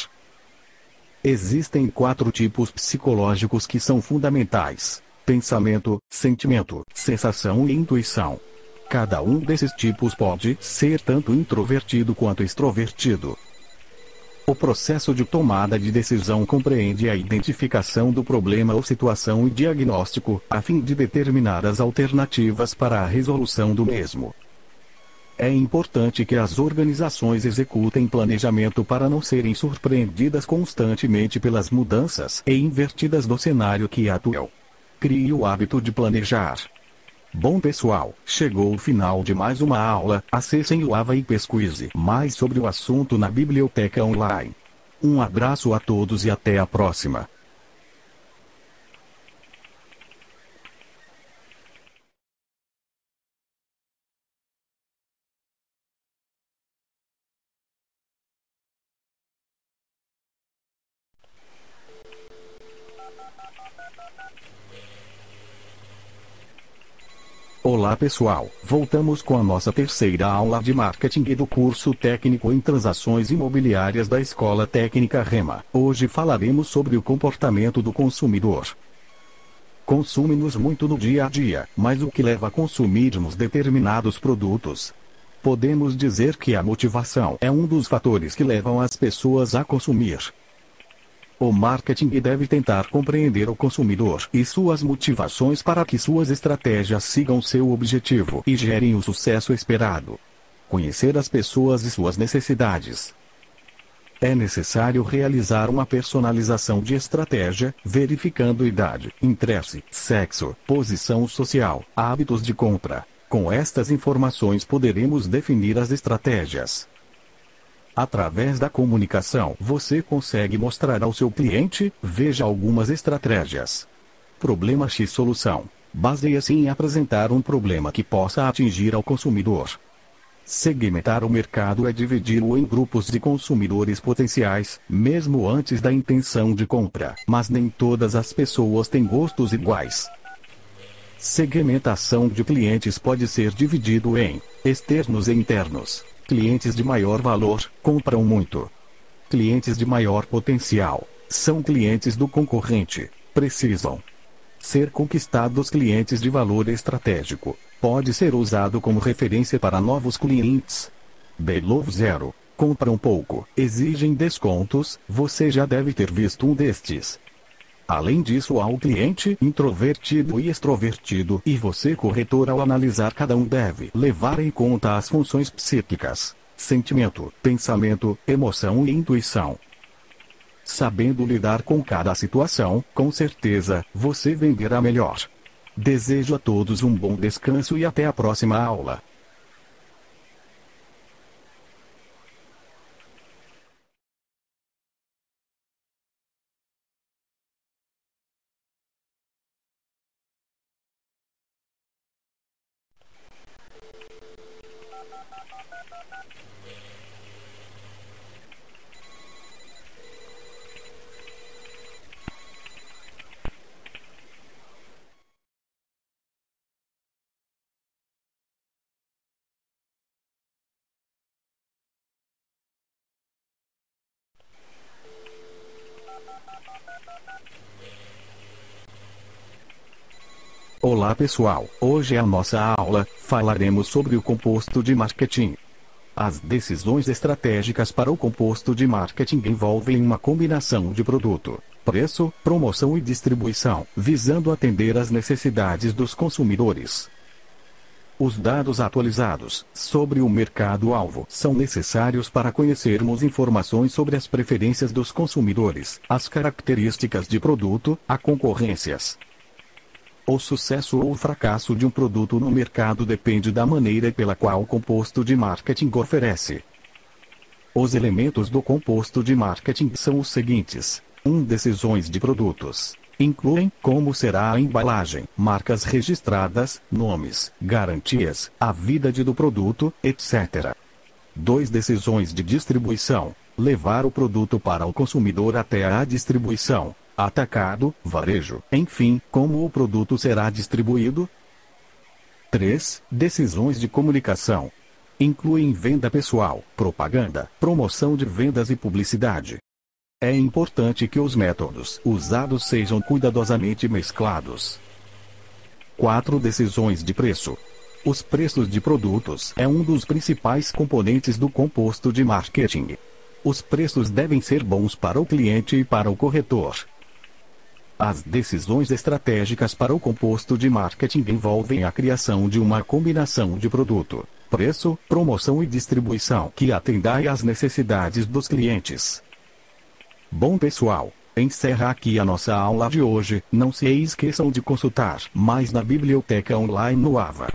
Existem 4 tipos psicológicos que são fundamentais: pensamento, sentimento, sensação e intuição. Cada um desses tipos pode ser tanto introvertido quanto extrovertido. O processo de tomada de decisão compreende a identificação do problema ou situação e diagnóstico, a fim de determinar as alternativas para a resolução do mesmo. É importante que as organizações executem planejamento para não serem surpreendidas constantemente pelas mudanças e invertidas do cenário que atuam. Crie o hábito de planejar. Bom pessoal, chegou o final de mais uma aula. Acessem o AVA e pesquise mais sobre o assunto na biblioteca online. Um abraço a todos e até a próxima. Olá pessoal, voltamos com a nossa terceira aula de marketing e do curso técnico em transações imobiliárias da Escola Técnica Rema. Hoje falaremos sobre o comportamento do consumidor. Consumimos muito no dia a dia, mas o que leva a consumirmos determinados produtos? Podemos dizer que a motivação é um dos fatores que levam as pessoas a consumir. O marketing deve tentar compreender o consumidor e suas motivações para que suas estratégias sigam seu objetivo e gerem o sucesso esperado. Conhecer as pessoas e suas necessidades. É necessário realizar uma personalização de estratégia, verificando idade, interesse, sexo, posição social, hábitos de compra. Com estas informações poderemos definir as estratégias. Através da comunicação, você consegue mostrar ao seu cliente: veja algumas estratégias. Problema X solução. Baseia-se em apresentar um problema que possa atingir ao consumidor. Segmentar o mercado é dividi-lo em grupos de consumidores potenciais, mesmo antes da intenção de compra. Mas nem todas as pessoas têm gostos iguais. Segmentação de clientes pode ser dividido em externos e internos. Clientes de maior valor, compram muito. Clientes de maior potencial, São clientes do concorrente. Precisam ser conquistados clientes de valor estratégico. Pode ser usado como referência para novos clientes. Below Zero. Compram pouco, exigem descontos, você já deve ter visto um destes. Além disso, há o cliente introvertido e extrovertido, e você, corretor, ao analisar cada um deve levar em conta as funções psíquicas, sentimento, pensamento, emoção e intuição. Sabendo lidar com cada situação, com certeza, você venderá melhor. Desejo a todos um bom descanso e até a próxima aula. Olá pessoal, hoje é a nossa aula, falaremos sobre o composto de marketing. As decisões estratégicas para o composto de marketing envolvem uma combinação de produto, preço, promoção e distribuição, visando atender às necessidades dos consumidores. Os dados atualizados sobre o mercado-alvo são necessários para conhecermos informações sobre as preferências dos consumidores, as características de produto, a concorrências. O sucesso ou o fracasso de um produto no mercado depende da maneira pela qual o composto de marketing oferece. Os elementos do composto de marketing são os seguintes: 1. Decisões de produtos. Incluem como será a embalagem, marcas registradas, nomes, garantias, a vida do produto, etc. 2. Decisões de distribuição. Levar o produto para o consumidor até a distribuição. Atacado, varejo, enfim, como o produto será distribuído. 3. Decisões de comunicação. Incluem venda pessoal, propaganda, promoção de vendas e publicidade. É importante que os métodos usados sejam cuidadosamente mesclados. 4. Decisões de preço. Os preços de produtos é um dos principais componentes do composto de marketing. Os preços devem ser bons para o cliente e para o corretor. As decisões estratégicas para o composto de marketing envolvem a criação de uma combinação de produto, preço, promoção e distribuição que atenda às necessidades dos clientes. Bom pessoal, encerra aqui a nossa aula de hoje. Não se esqueçam de consultar mais na biblioteca online no AVA.